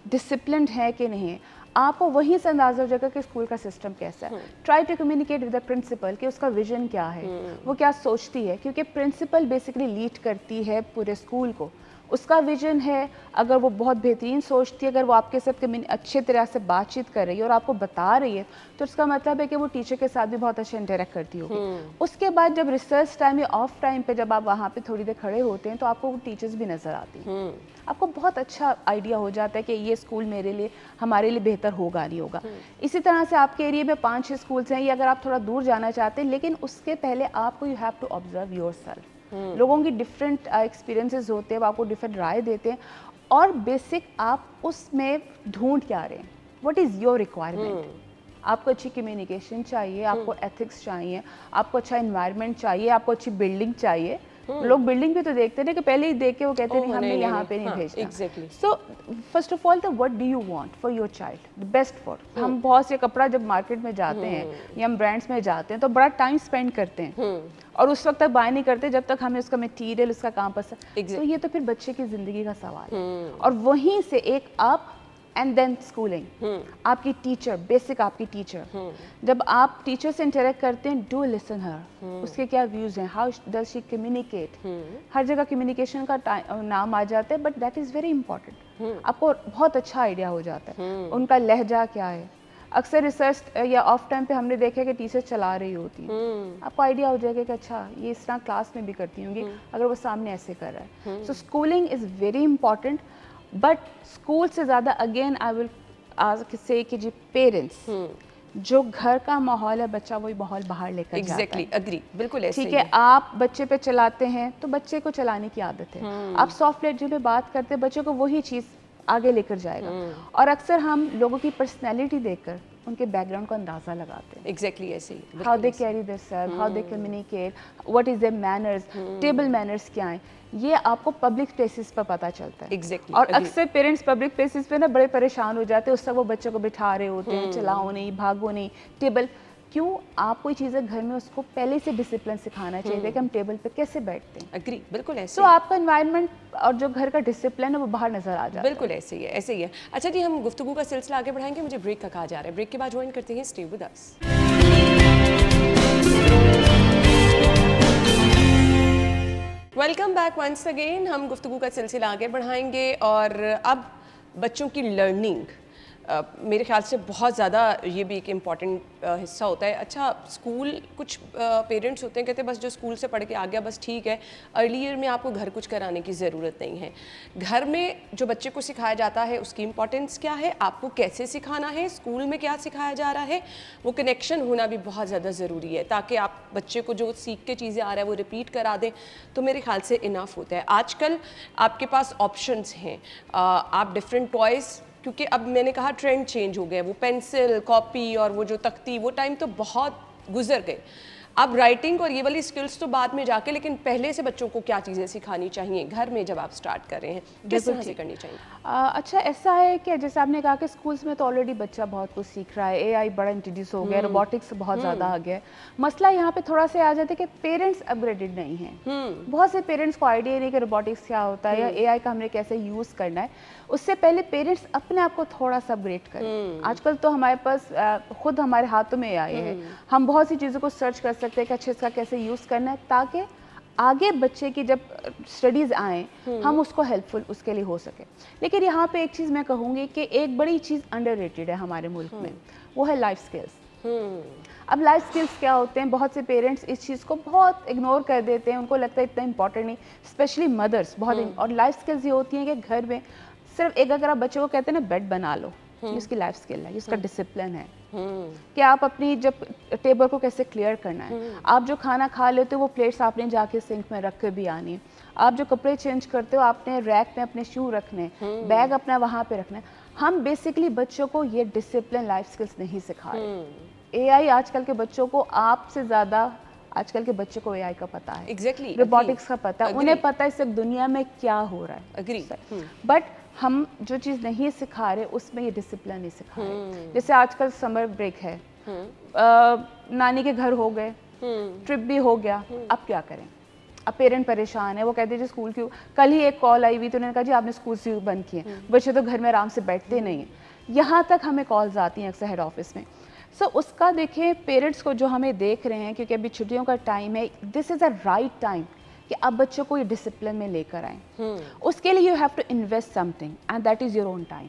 ڈسپلنڈ ہے کہ نہیں. آپ کو وہیں سے اندازہ ہو جائے گا کہ اسکول کا سسٹم کیسا ہے. Try to communicate with the principal کہ اس کا ویژن کیا ہے, وہ کیا سوچتی ہے, کیونکہ پرنسپل بیسکلی لیڈ کرتی ہے پورے اسکول کو. اس کا ویژن ہے, اگر وہ بہت بہترین سوچتی ہے, اگر وہ آپ کے ساتھ اچھے طرح سے بات چیت کر رہی ہے اور آپ کو بتا رہی ہے تو اس کا مطلب ہے کہ وہ ٹیچر کے ساتھ بھی بہت اچھا انٹریکٹ کرتی ہوگی. اس کے بعد جب ریسرچ ٹائم یا آف ٹائم پہ جب آپ وہاں پہ تھوڑی دیر کھڑے ہوتے ہیں تو آپ کو وہ ٹیچرز بھی نظر آتی ہیں. آپ کو بہت اچھا آئیڈیا ہو جاتا ہے کہ یہ اسکول میرے لیے ہمارے لیے بہتر ہوگا نہیں ہوگا. اسی طرح سے آپ کے ایریے میں 5-6 اسکولس ہیں, یا اگر آپ تھوڑا دور جانا چاہتے ہیں, لیکن اس کے پہلے آپ کو you have to observe yourself. لوگوں کی ڈفرینٹ ایکسپیرینسز ہوتے ہیں, وہ آپ کو ڈفرینٹ رائے دیتے ہیں, اور بیسک آپ اس میں ڈھونڈ کیا رہے ہیں, واٹ از یور ریکوائرمنٹ. آپ کو اچھی کمیونیکیشن چاہیے, آپ کو ایتھکس چاہیے, آپ کو اچھا انوائرمنٹ چاہیے, آپ کو اچھی بلڈنگ چاہیے. لوگ بلڈنگ بھی تو دیکھتے ہیں کہ پہلے ہی دیکھ کے وہ کہتے ہیں ہم نے یہاں پہ نہیں بھیجنا. So first of all what do you want for your child best for. ہم بہت سے کپڑا جب مارکیٹ میں جاتے ہیں یا ہم برانڈس میں جاتے ہیں تو بڑا ٹائم اسپینڈ کرتے ہیں, اور اس وقت تک بائی نہیں کرتے جب تک ہمیں اس کا مٹیریل, اس کا کام پسند. تو یہ تو پھر بچے کی زندگی کا سوال ہے. اور وہیں سے ایک آپ اینڈ دین اسکولنگ, آپ کی ٹیچر, بیسک آپ کی ٹیچر, جب آپ ٹیچر سے انٹریکٹ کرتے ہیں, ڈو لسن ہر, اس کے کیا ویوز ہیں, ہاؤ ڈز شی کمیونیکیٹ. ہر جگہ کمیونیکیشن کا نام آ جاتا ہے, but that is very important. آپ کو بہت اچھا آئیڈیا ہو جاتا ہے ان کا لہجہ کیا ہے. اکثر ریسرچ یا آف ٹائم پہ ہم نے دیکھا کہ ٹیچر چلا رہی ہوتی ہیں, آپ کو آئیڈیا ہو جائے گا کہ اچھا یہ اس طرح کلاس میں بھی کرتی ہوں گی اگر وہ سامنے ایسے کر رہا ہے. So schooling is very important, but school سے زیادہ اگین آئی ول سے کہ جی پیرنٹس, جو گھر کا ماحول ہے بچہ وہی ماحول باہر لے کر جاتا ہے. اگری, بالکل ایسے ہی ٹھیک ہے, آپ بچے پہ چلاتے ہیں تو بچے کو چلانے کی عادت ہے. آپ سافٹ لیٹ میں بات کرتے ہیں, بچے کو وہی چیز آگے لے کر جائے گا. اور اکثر ہم لوگوں کی پرسنالٹی دیکھ کر ان کے بیک گراؤنڈ کا اندازہ لگاتے ہیں. ایگزیکٹلی ایسے ہی, how they carry their self, how they communicate, what is their manners, table manners کیا ہیں, یہ آپ کو پبلک پلیسز پر پتہ چلتا ہے. اور اکثر پیرنٹس پبلک پلیسز پہ نا بڑے پریشان ہو جاتے ہیں, اس تک وہ بچوں کو بٹھا رہے ہوتے ہیں, چلاؤ نہیں, بھاگو نہیں, ٹیبل. کیوں آپ کوئی چیزیں گھر میں اس کو پہلے سے ڈسپلن سکھانا چاہیے کہ ہم ٹیبل پہ کیسے بیٹھتے ہیں. اگری, بالکل ایسے. تو آپ کا انوائرمنٹ اور جو گھر کا ڈسپلن ہے وہ باہر نظر آ جاتا ہے. بالکل ایسے ہی ہے, ایسے ہی ہے. اچھا جی, ہم گفتگو کا سلسلہ آگے بڑھائیں گے, مجھے بریک کا کہا جا رہا ہے, بریک کے بعد جوائن کرتے ہیں, stay with us. Welcome back once again. ہم گفتگو کا سلسلہ آگے بڑھائیں گے, اور اب بچوں کی لرننگ میرے خیال سے بہت زیادہ یہ بھی ایک امپورٹنٹ حصہ ہوتا ہے. اچھا, اسکول, کچھ پیرنٹس ہوتے ہیں کہتے ہیں بس جو اسکول سے پڑھ کے آ گیا بس ٹھیک ہے, ارلی ایئر میں آپ کو گھر کچھ کرانے کی ضرورت نہیں ہے. گھر میں جو بچے کو سکھایا جاتا ہے اس کی امپورٹنس کیا ہے, آپ کو کیسے سکھانا ہے, اسکول میں کیا سکھایا جا رہا ہے, وہ کنیکشن ہونا بھی بہت زیادہ ضروری ہے تاکہ آپ بچے کو جو سیکھ کے چیزیں آ رہا ہے وہ ریپیٹ کرا دیں, تو میرے خیال سے انف ہوتا ہے. آج کل آپ کے پاس آپشنس ہیں, آپ ڈفرینٹ ٹوائز, کیونکہ اب میں نے کہا ٹرینڈ چینج ہو گئے, وہ پینسل, کاپی اور وہ جو تختی, وہ ٹائم تو بہت گزر گئے. اب رائٹنگ اور یہ والی سکلز تو بعد میں جا کے, لیکن پہلے سے بچوں کو کیا چیزیں سکھانی چاہیے گھر میں جب آپ سٹارٹ کر رہے ہیں, کس طرح سے کرنی چاہیے؟ اچھا, ایسا ہے کہ جیسے آپ نے کہا کہ اسکولس میں تو آلریڈی بچہ بہت کچھ سیکھ رہا ہے, اے آئی بڑا انٹروڈیوس ہو گیا, روبوٹکس بہت زیادہ آ گیا ہے. مسئلہ یہاں پہ تھوڑا سا آ جاتا ہے کہ پیرنٹس اپ گریڈڈ نہیں ہیں. بہت سے پیرنٹس کو آئیڈیا نہیں کہ روبوٹکس کیا ہوتا ہے یا اے آئی کا ہم نے کیسے یوز کرنا ہے. اس سے پہلے پیرنٹس اپنے آپ کو تھوڑا سا اپ گریڈ کریں. آج کل تو ہمارے پاس خود ہمارے ہاتھوں میں اے آئی ہے, ہم بہت سی چیزوں کو سرچ کر سکتے ہیں کہ اچھا اس کا کیسے یوز کرنا ہے, تاکہ آگے بچے کی جب اسٹڈیز آئیں ہم اس کو ہیلپ فل اس کے لیے ہو سکے. لیکن یہاں پہ ایک چیز میں کہوں گی کہ ایک بڑی چیز انڈر ریٹڈ ہے ہمارے ملک میں, وہ ہے لائف اسکلس. اب لائف اسکلس کیا ہوتے ہیں, بہت سے پیرنٹس اس چیز کو بہت اگنور کر دیتے ہیں, ان کو لگتا ہے اتنا امپورٹنٹ نہیں, اسپیشلی مدرس بہت. اور لائف اسکلس یہ ہوتی ہیں کہ گھر میں صرف ایک, اگر آپ بچے کو کہتے ہیں نا بیڈ بنا لو, یہ اس کی لائف اسکل ہے, یہ اس کا ڈسپلن ہے. کہ آپ اپنی جب ٹیبل کو کیسے کلیئر کرنا ہے, آپ جو کھانا کھا لیتے ہو وہ پلیٹس آپ نے جا کے سنک میں رکھ کے بھی آنی ہے, آپ جو کپڑے چینج کرتے ہو آپ نے ریک میں اپنے شو رکھنے, بیگ اپنا وہاں پہ رکھنا ہے. ہم بیسکلی بچوں کو یہ ڈسپلن لائف سکلز نہیں سکھا رہے. اے آئی آج کل کے بچوں کو آپ سے زیادہ آج کل کے بچوں کو اے آئی کا پتہ ہے, روبوٹکس کا پتہ ہے, انہیں پتہ ہے اس وقت دنیا میں کیا ہو رہا ہے. بٹ ہم جو چیز نہیں سکھا رہے اس میں یہ ڈسپلن نہیں سکھا رہے. جیسے آج کل سمر بریک ہے, نانی کے گھر ہو گئے, ٹرپ بھی ہو گیا, اب کیا کریں؟ اب پیرنٹ پریشان ہے, وہ کہتے ہیں جی اسکول کیوں, کل ہی ایک کال آئی ہوئی تو انہوں نے کہا جی آپ نے اسکول کیوں بند کیے, بچے تو گھر میں آرام سے بیٹھتے نہیں ہیں. یہاں تک ہمیں کالز آتی ہیں اکثر ہیڈ آفس میں. سو اس کا دیکھیں پیرنٹس کو جو ہمیں دیکھ رہے ہیں, کیونکہ ابھی چھٹیوں کا ٹائم ہے, دس از اے رائٹ ٹائم کہ آپ بچوں کو یہ ڈسپلن میں لے کر آئیں. اس کے لیے you have to invest something and that is your own time,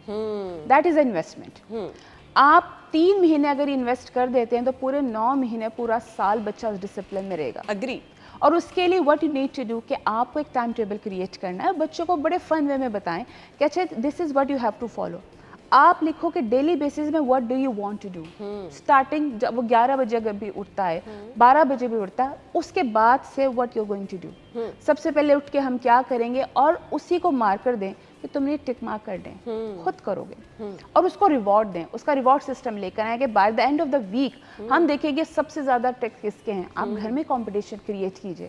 that is investment. آپ 3 مہینے اگر انویسٹ کر دیتے ہیں تو پورے 9 مہینے پورا سال بچہ اس ڈسپلن میں رہے گا. اگری. اور اس کے لیے what you need to do کہ آپ کو ایک ٹائم ٹیبل کریٹ کرنا ہے, بچوں کو بڑے فن وے میں بتائیں کہ اچھا this is what you have to follow. آپ لکھو کہ ڈیلی بیسس میں what do you want to do. Starting جب وہ 11 بجے اگر بھی اٹھتا ہے, 12 بجے بھی اٹھتا ہے, اس کے بعد سے what you going to do. سب سے پہلے اٹھ کے ہم کیا کریں گے, اور اسی کو مارکر دیں کہ تم نے ٹک مارک کر دیں, خود کرو گے, اور اس کو ریوارڈ دیں. اس کا ریوارڈ سسٹم لے کر آئیں کہ by the end of the week ہم دیکھیں گے سب سے زیادہ ٹیکس کس کے ہیں. آپ گھر میں کمپٹیشن کریٹ کیجیے,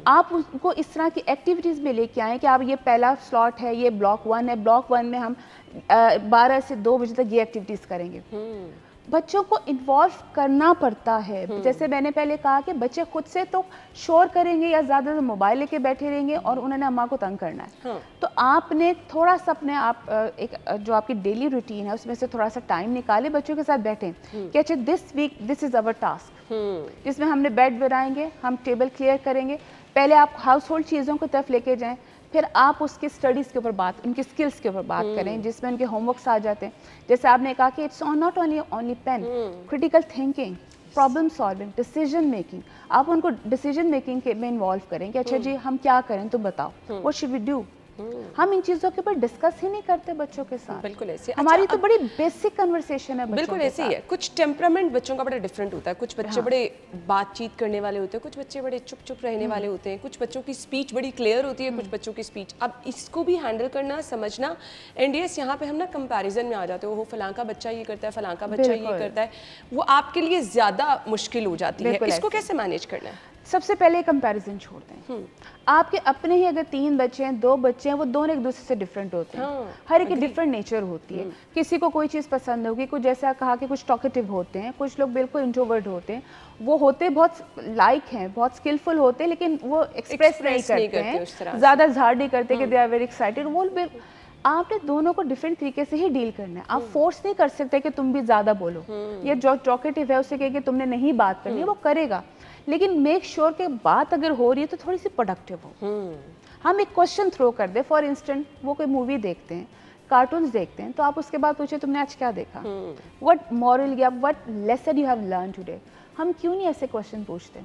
آپ ان کو اس طرح کی ایکٹیویٹیز میں لے کے آئیں کہ آپ یہ پہلا سلاٹ ہے, یہ بلاک 1 ہے, بلاک 1 میں ہم 12 سے 2 بجے تک یہ ایکٹیویٹیز کریں گے. بچوں کو انوالو کرنا پڑتا ہے. جیسے میں نے پہلے کہا کہ بچے خود سے تو شور کریں گے یا زیادہ سے موبائل لے کے بیٹھے رہیں گے اور انہوں نے اماں کو تنگ کرنا ہے. تو آپ نے تھوڑا سا اپنے آپ ایک جو آپ کی ڈیلی روٹین ہے اس میں سے تھوڑا سا ٹائم نکالے, بچوں کے ساتھ بیٹھیں کہ اچھا this week this is our task, جس میں ہم نے بیڈ بنائیں گے, ہم ٹیبل کلیئر کریں گے. پہلے آپ ہاؤس ہولڈ چیزوں کی طرف لے کے جائیں, پھر آپ اس کی اسٹڈیز کے اوپر بات, ان کی اسکلس کے اوپر بات کریں جس میں ان کے ہوم ورکس آ جاتے ہیں. جیسے آپ نے کہا کہ it's not only pen, critical thinking, problem solving, decision making. آپ ان کو ڈیسیجن میکنگ میں انوالو کریں کہ اچھا جی ہم کیا کریں, تم بتاؤ, واٹ شوڈ وی ڈو. ہم ان چیزوں کے اوپر ڈسکس ہی نہیں کرتے بچوں کے ساتھ. بالکل ایسے ہماری تو بڑی بیسک کنورسیشن ہے. بالکل ایسے ہی ہے. کچھ ٹیمپرامنٹ بچوں کا بڑا ڈفرینٹ ہوتا ہے. کچھ بچے بڑے بات چیت کرنے والے ہوتے ہیں, کچھ بچے بڑے چپ چپ رہنے والے ہوتے ہیں, کچھ بچوں کی اسپیچ بڑی کلیئر ہوتی ہے, کچھ بچوں کی اسپیچ. اب اس کو بھی ہینڈل کرنا, سمجھنا. اینڈ یس یہاں پہ ہم نا کمپیریزن میں آ جاتے ہیں, وہ فلاں کا بچہ یہ کرتا ہے, فلاں کا بچہ یہ کرتا ہے, وہ آپ کے لیے زیادہ مشکل ہو جاتی ہے. اس کو کیسے مینیج کرنا ہے؟ سب سے پہلے کمپیریزن چھوڑ دیں. آپ کے اپنے ہی اگر 3 بچے ہیں, 2 بچے ہیں, وہ دونوں ایک دوسرے سے ڈفرینٹ ہوتے ہیں. ہر ایک کی ڈفرینٹ نیچر ہوتی ہے. کسی کو کوئی چیز پسند ہوگی, کچھ جیسا کہا کہ کچھ ٹاکیٹیو ہوتے ہیں, کچھ لوگ بالکل انٹروورٹ ہوتے ہیں. وہ ہوتے بہت لائک ہیں, بہت اسکلفل ہوتے ہیں, لیکن وہ ایکسپریس نہیں کرتے ہیں, زیادہ اظہار نہیں کرتے کہ دے آر ویری ایکسائٹیڈ. وہ آپ نے دونوں کو ڈفرینٹ طریقے سے ہی ڈیل کرنا ہے. آپ فورس نہیں کر سکتے کہ تم بھی زیادہ بولو, یا جو ٹاکیٹیو ہے اسے کہے کہ تم نے نہیں بات کرنی, وہ کرے گا. لیکن میک شیور کہ بات اگر ہو رہی ہے تو تھوڑی سی پروڈکٹیو ہو. ہم ایک کوشچن تھرو کر دیں. فار انسٹنٹ وہ کوئی مووی دیکھتے ہیں, کارٹونز دیکھتے ہیں, تو آپ اس کے بعد پوچھیں تم نے آج کیا دیکھا, وٹ مورل یا what lesson you have learn today. ہم کیوں نہیں ایسے کوشچن پوچھتے؟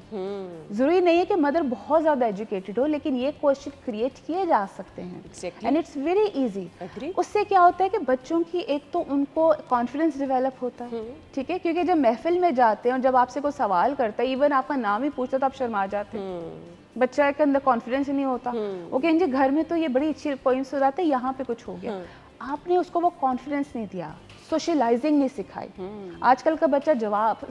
ضروری نہیں ہے کہ مدر بہت زیادہ ایجوکیٹڈ ہو, لیکن یہ کوشچن کریٹ کیے جا سکتے ہیں, اینڈ اٹس ویری ایزی. اس سے کیا ہوتا ہے کہ بچوں کی ایک تو ان کو کانفیڈنس ڈیولپ ہوتا ہے, ٹھیک ہے, کیونکہ جب محفل میں جاتے ہیں اور جب آپ سے کوئی سوال کرتا ہے, ایون آپ کا نام ہی پوچھتا تو آپ شرما جاتے ہیں. بچہ کے اندر کانفیڈنس ہی نہیں ہوتا. وہ کہیں جی گھر میں تو یہ بڑی اچھی پوائنٹس ہو جاتے ہیں, یہاں پہ کچھ ہو گیا. آپ نے اس کو وہ کانفیڈنس نہیں دیا, سوشلائزنگ نہیں سکھائی. آج کل کا بچہ جواب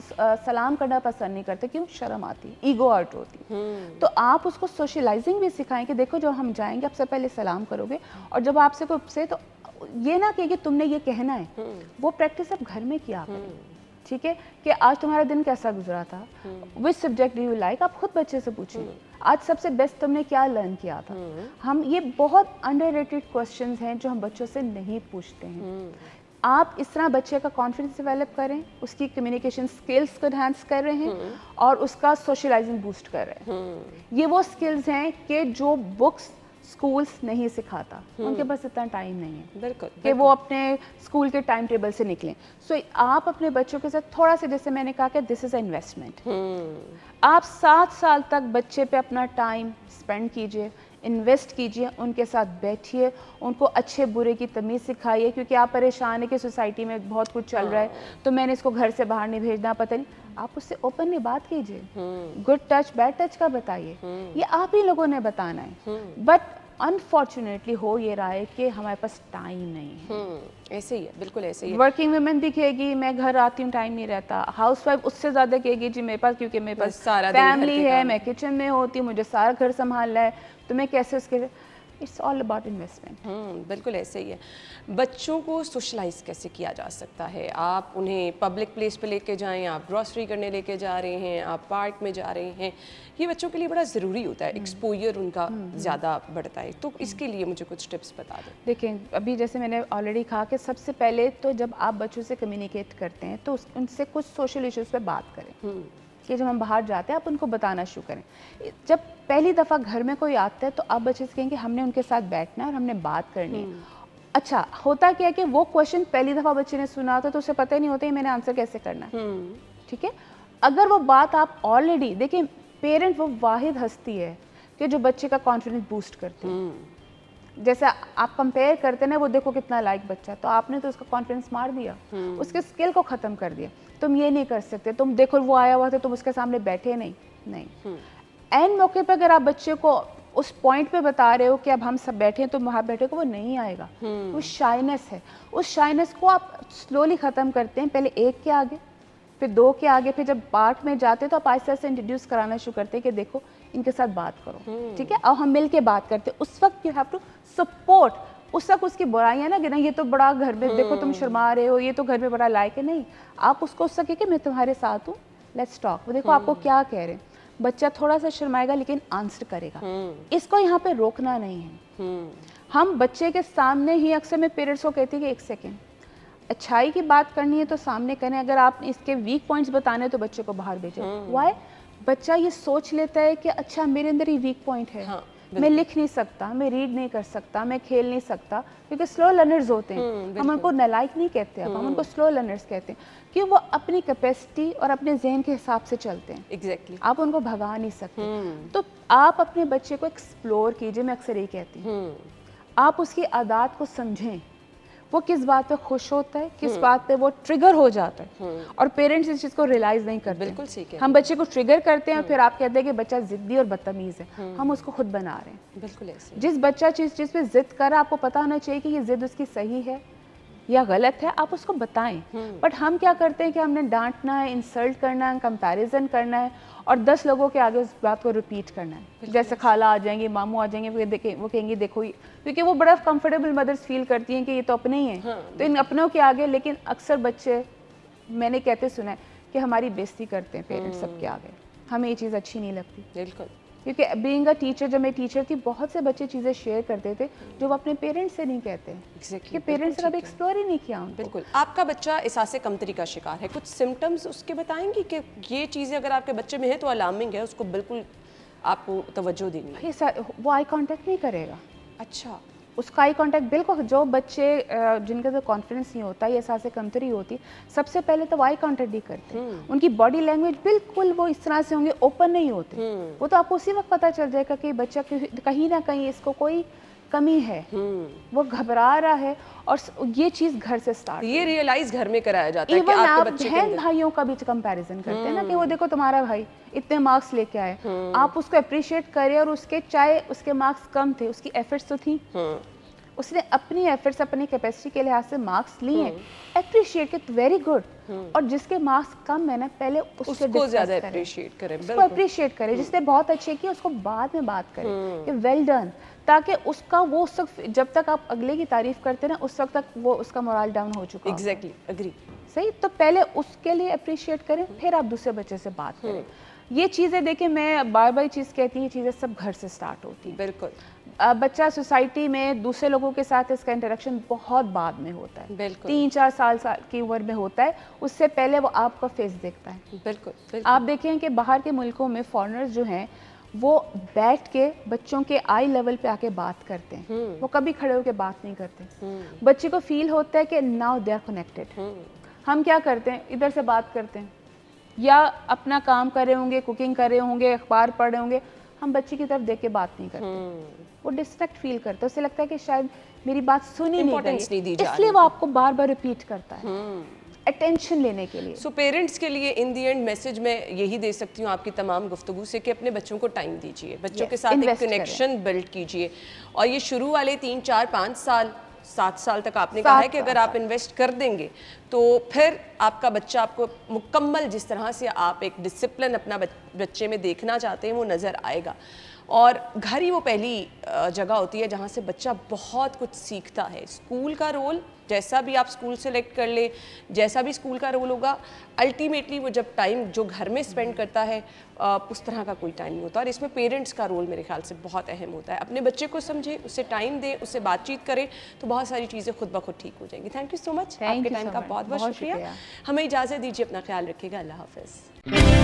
سلام کرنا پسند نہیں کرتے, کیوں؟ شرم آتی, ایگو ہرٹ ہوتی. تو آپ اس کو سوشلائزنگ بھی سکھائیں کہ دیکھو جب ہم جائیں گے آپ سے پہلے سلام کرو گے, اور جب آپ سے کوئی سے تو یہ نہ کہ تم نے یہ کہنا ہے, وہ پریکٹس آپ گھر میں کیا کریں. ٹھیک ہے, کہ آج تمہارا دن کیسا گزرا تھا, وچ سبجیکٹ ڈو یو لائک. آپ خود بچے سے پوچھیں آج سب سے بیسٹ تم نے کیا لرن کیا تھا. ہم یہ بہت انڈر ریٹڈ کوسچنز ہیں جو ہم بچوں سے نہیں پوچھتے ہیں. آپ اس طرح بچے کا کانفیڈنس ڈیولپ کریں, اس کی کمیونیکیشن سکلز کو انہینس کر رہے ہیں, اور اس کا سوشلائزنگ بوسٹ کر رہے ہیں. یہ وہ سکلز ہیں کہ جو بکس اسکولس نہیں سکھاتا, ان کے پاس اتنا ٹائم نہیں ہے بالکل کہ وہ اپنے اسکول کے ٹائم ٹیبل سے نکلیں. سو آپ اپنے بچوں کے ساتھ تھوڑا سا, جیسے میں نے کہا کہ دس از اے انویسٹمنٹ. آپ 7 سال تک بچے پہ اپنا ٹائم اسپینڈ کیجیے, انویسٹ کیجیے, ان کے ساتھ بیٹھیے, ان کو اچھے برے کی تمیز سکھائیے, کیونکہ آپ پریشان ہیں کہ سوسائٹی میں بہت کچھ چل رہا ہے تو میں نے اس کو گھر سے باہر نہیں بھیجنا, پتہ نہیں, آپ اس سے اوپنلی بات کیجیے, گڈ ٹچ بیڈ ٹچ کا بتائیے, یہ آپ ہی لوگوں نے بتانا ہے. بٹ انفارچونیٹلی ہو یہ رہا ہے کہ ہمارے پاس ٹائم نہیں ہے. ایسے ہی ہے, بالکل ایسے ہی ہے. ورکنگ ویمن بھی کہے گی میں گھر آتی ہوں ٹائم نہیں رہتا, ہاؤس وائف اس سے زیادہ کہے گی جی میرے پاس, کیونکہ میرے پاس سارا دن گھر فیملی کے ہے, کام. میں کچن میں ہوتی ہوں, مجھے سارا گھر سنبھالنا ہے, تو میں کیسے اس کے, اٹس آل اباؤٹ انویسٹمنٹ. بالکل ایسے ہی ہے. بچوں کو سوشلائز کیسے کیا جا سکتا ہے؟ آپ انہیں پبلک پلیس پہ لے کے جائیں, آپ گروسری کرنے لے کے جا رہے ہیں, آپ پارک میں جا رہے ہیں, یہ بچوں کے لیے بڑا ضروری ہوتا ہے, ایکسپوجر ان کا زیادہ بڑھتا ہے, تو اس کے لیے مجھے کچھ ٹپس بتا دیں. دیکھیں ابھی جیسے میں نے آلریڈی کہا کہ سب سے پہلے تو جب آپ بچوں سے کمیونیکیٹ کرتے ہیں تو ان سے کچھ سوشل ایشوز پہ بات کریں, کہ جب ہم باہر جاتے ہیں آپ ان کو بتانا شروع کریں. جب پہلی دفعہ گھر میں کوئی آتا ہے تو آپ بچے سے کہیں کہ ہم نے ان کے ساتھ بیٹھنا ہے اور ہم نے بات کرنی ہے. اچھا ہوتا کیا کہ وہ کویشچن پہلی دفعہ بچے نے سنا ہوتا تو اسے پتہ ہی نہیں ہوتا ہے میں نے آنسر کیسے کرنا ہے. ٹھیک ہے, اگر وہ بات آپ آلریڈی دیکھیں, پیرنٹ وہ واحد ہستی ہے کہ جو بچے کا کانفیڈنس بوسٹ کرتے ہیں. جیسے آپ کمپیئر کرتے ہیں وہ دیکھو کتنا لائک بچہ, تو آپ نے تو اس کا کانفیڈنس مار دیا, اس کے اسکل کو ختم کر دیا. تم یہ نہیں کر سکتے, تم دیکھو وہ آیا ہوا تھا تم اس کے سامنے بیٹھے نہیں. این موقع پہ اگر آپ بچے کو اس پوائنٹ پہ بتا رہے ہو کہ اب ہم سب بیٹھے ہیں تم وہاں بیٹھے کو, وہ نہیں آئے گا. وہ شائنس ہے, اس شائنس کو آپ سلولی ختم کرتے ہیں, پہلے ایک کے آگے پھر دو کے آگے, پھر جب پارک میں جاتے تو آپ آہستہ آہستہ انٹروڈیوس کرانا شروع کرتے ہیں کہ دیکھو ان کے ساتھ بات کرو. ٹھیک ہے, اور ہم مل کے بات کرتے ہیں. اس وقت یو ہیو ٹو سپورٹ. اس وقت اس کی برائیاں نا کہ نہیں یہ تو بڑا گھر میں دیکھو تم شرما رہے ہو, یہ تو گھر میں بڑا لائق ہے, نہیں, آپ اس کو اس وقت کہ میں تمہارے ساتھ ہوں, لیٹس ٹاک. وہ دیکھو آپ کو کیا کہہ رہے ہیں, بچہ تھوڑا سا شرمائے گا لیکن آنسر کرے گا. اس کو یہاں پہ روکنا نہیں ہے. ہم بچے کے سامنے ہی اکثر میں پیرنٹس کو کہتی کہ ایک سیکنڈ, اچھائی کی بات کرنی ہے تو سامنے کریں, اگر آپ اس کے ویک پوائنٹس بتانے تو بچے کو باہر بھیجیں. وائی؟ بچہ یہ سوچ لیتا ہے کہ اچھا میرے اندر یہ ویک پوائنٹ ہے, میں لکھ نہیں سکتا, میں ریڈ نہیں کر سکتا, میں کھیل نہیں سکتا, کیونکہ سلو لرنرز ہوتے ہیں. ہم ان کو نالائق نہیں کہتے, اب ہم ان کو سلو لرنرز کہتے ہیں, کہ وہ اپنی کیپیسٹی اور اپنے ذہن کے حساب سے چلتے ہیں. ایگزیکٹلی, آپ ان کو بھگا نہیں سکتے. تو آپ اپنے بچے کو ایکسپلور کیجئے, میں اکثر یہ کہتی ہوں, آپ اس کی عادات کو سمجھیں, وہ کس بات پہ خوش ہوتا ہے, کس بات پہ وہ ٹریگر ہو جاتا ہے, اور پیرنٹس اس چیز کو ریئلائز نہیں کرتے. بالکل ٹھیک ہے. ہم بچے کو ٹریگر کرتے ہیں اور پھر آپ کہتے ہیں کہ بچہ ضدی اور بدتمیز ہے, ہم اس کو خود بنا رہے ہیں. بالکل ایسے. جس بچہ چیز پہ ضد کر رہا ہے آپ کو پتہ ہونا چاہیے کہ یہ ضد اس کی صحیح ہے یا غلط ہے, آپ اس کو بتائیں. بٹ ہم کیا کرتے ہیں کہ ہم نے ڈانٹنا ہے, انسلٹ کرنا ہے, کمپیریزن کرنا ہے, اور 10 لوگوں کے آگے اس بات کو ریپیٹ کرنا ہے. جیسے خالہ آ جائیں گے, ماموں آ جائیں گے, وہ کہیں گے دیکھو, کیونکہ وہ بڑا کمفرٹیبل مدرس فیل کرتی ہیں کہ یہ تو اپنے ہی ہیں, تو ان اپنوں کے آگے. لیکن اکثر بچے میں نے کہتے سنا ہے کہ ہماری بےزتی کرتے ہیں پیرنٹس سب کے آگے, ہمیں یہ چیز اچھی نہیں لگتی. بالکل, کیونکہ بینگ اے ٹیچر, جب میں ٹیچر تھی بہت سے بچے چیزیں شیئر کرتے تھے جو وہ اپنے پیرنٹس سے نہیں کہتے ہیں, کہ پیرنٹس نے کبھی ایکسپلور ہی نہیں کیا ان کو. بالکل. آپ کا بچہ احساس کمتری کا شکار ہے, کچھ سمٹمز اس کے بتائیں گی کہ یہ چیزیں اگر آپ کے بچے میں ہیں تو الارمنگ ہے, اس کو بالکل آپ کو توجہ دینی ہے. وہ آئی کانٹیکٹ نہیں کرے گا. اچھا, اس کا آئی کانٹیکٹ بالکل, جو بچے جن کا کانفیڈنس نہیں ہوتا یا احساس کمتری ہوتی, سب سے پہلے تو وہ آئی کانٹیکٹ نہیں کرتے. ان کی باڈی لینگویج بالکل وہ اس طرح سے ہوں گے, اوپن نہیں ہوتے. وہ تو آپ کو اسی وقت پتہ چل جائے گا کہ بچہ کہیں نہ کہیں اس کو کوئی کمی ہے, وہ گھبرا رہا ہے. اور یہ چیز گھر سے سٹارٹ, یہ ریئلائز گھر میں کرایا جاتا ہے کہ ایون آپ آپ بہن بھائیوں کا بھی کمپیریزن کرتے ہیں نا, کہ وہ دیکھو تمہارا بھائی اتنے مارکس لے کے آئے, آپ اس کو اپریشیٹ کریں, اور اس کے چاہے اس کے مارکس کم تھے, اس کی ایفرٹس تو تھیں, اس نے اپنی ایفرٹس اپنی کیپیسٹی کے لحاظ سے مارکس لیے ہیں, اپریشیٹ اٹ, ویری گڈ. اور جس کے مارکس کم ہے نا, پہلے اس سے کو زیادہ اپریشیٹ کریں, اس کو اپریشیٹ کریں. جس نے بہت اچھے کیے اس کو بعد میں بات کریں کہ ویل ڈن, تاکہ اس کا وہ اس وقت جب تک آپ اگلے کی تعریف کرتے نا اس وقت تک وہ اس کا مورال ڈاؤن ہو چکا. Exactly, agree. صحیح, تو پہلے اس کے لیے اپریشیٹ کریں, پھر آپ دوسرے بچے سے بات کریں. یہ چیزیں دیکھیں, میں بار بار چیز کہتی ہوں, یہ چیزیں سب گھر سے سٹارٹ ہوتی ہیں. بالکل. بچہ سوسائٹی میں دوسرے لوگوں کے ساتھ اس کا انٹریکشن بہت بعد میں ہوتا ہے, بالکل 3-4 سال کی عمر میں ہوتا ہے, اس سے پہلے وہ آپ کا فیس دیکھتا ہے. بالکل. آپ دیکھیں کہ باہر کے ملکوں میں فارنرز جو ہیں وہ بیٹھ کے بچوں کے آئی لیول پہ آ کے بات کرتے ہیں, وہ کبھی کھڑے ہو کے بات نہیں کرتے. بچے کو فیل ہوتا ہے کہ ناؤ دے آر کنیکٹڈ. ہم کیا کرتے ہیں, ادھر سے بات کرتے ہیں, یا اپنا کام کر رہے ہوں گے, کوکنگ کر رہے ہوں گے, اخبار پڑھ رہے ہوں گے, ہم بچے کی طرف دیکھ کے بات نہیں کرتے, وہ ڈسٹریکٹ فیل کرتا ہے, اسے لگتا ہے کہ شاید میری بات سنی نہیں گئی, اس لیے وہ آپ کو بار بار ریپیٹ کرتا ہے اٹینشن لینے کے لیے. سو پیرنٹس کے لیے ان دی اینڈ میسج میں یہی دے سکتی ہوں آپ کی تمام گفتگو سے کہ اپنے بچوں کو ٹائم دیجیے, بچوں کے ساتھ ایک کنیکشن بلڈ کیجیے, اور یہ شروع والے 3 4 5 سال 7 سال تک آپ نے کہا ہے کہ اگر آپ انویسٹ کر دیں گے تو پھر آپ کا بچہ آپ کو مکمل جس طرح سے آپ ایک ڈسپلن اپنا بچے میں دیکھنا چاہتے ہیں وہ نظر آئے گا. اور گھر ہی وہ پہلی جگہ ہوتی ہے جہاں سے بچہ بہت کچھ سیکھتا ہے. اسکول کا رول جیسا بھی آپ اسکول سلیکٹ کر لیں, جیسا بھی اسکول کا رول ہوگا, الٹیمیٹلی وہ جب ٹائم جو گھر میں اسپینڈ کرتا ہے اس طرح کا کوئی ٹائم نہیں ہوتا, اور اس میں پیرنٹس کا رول میرے خیال سے بہت اہم ہوتا ہے. اپنے بچے کو سمجھیں, اسے ٹائم دیں, اس سے بات چیت کریں, تو بہت ساری چیزیں خود بخود ٹھیک ہو جائیں گی. تھینک یو سو مچ, آپ کے ٹائم کا بہت بہت شکریہ. ہمیں اجازت دیجیے, اپنا خیال رکھیے گا, اللہ حافظ.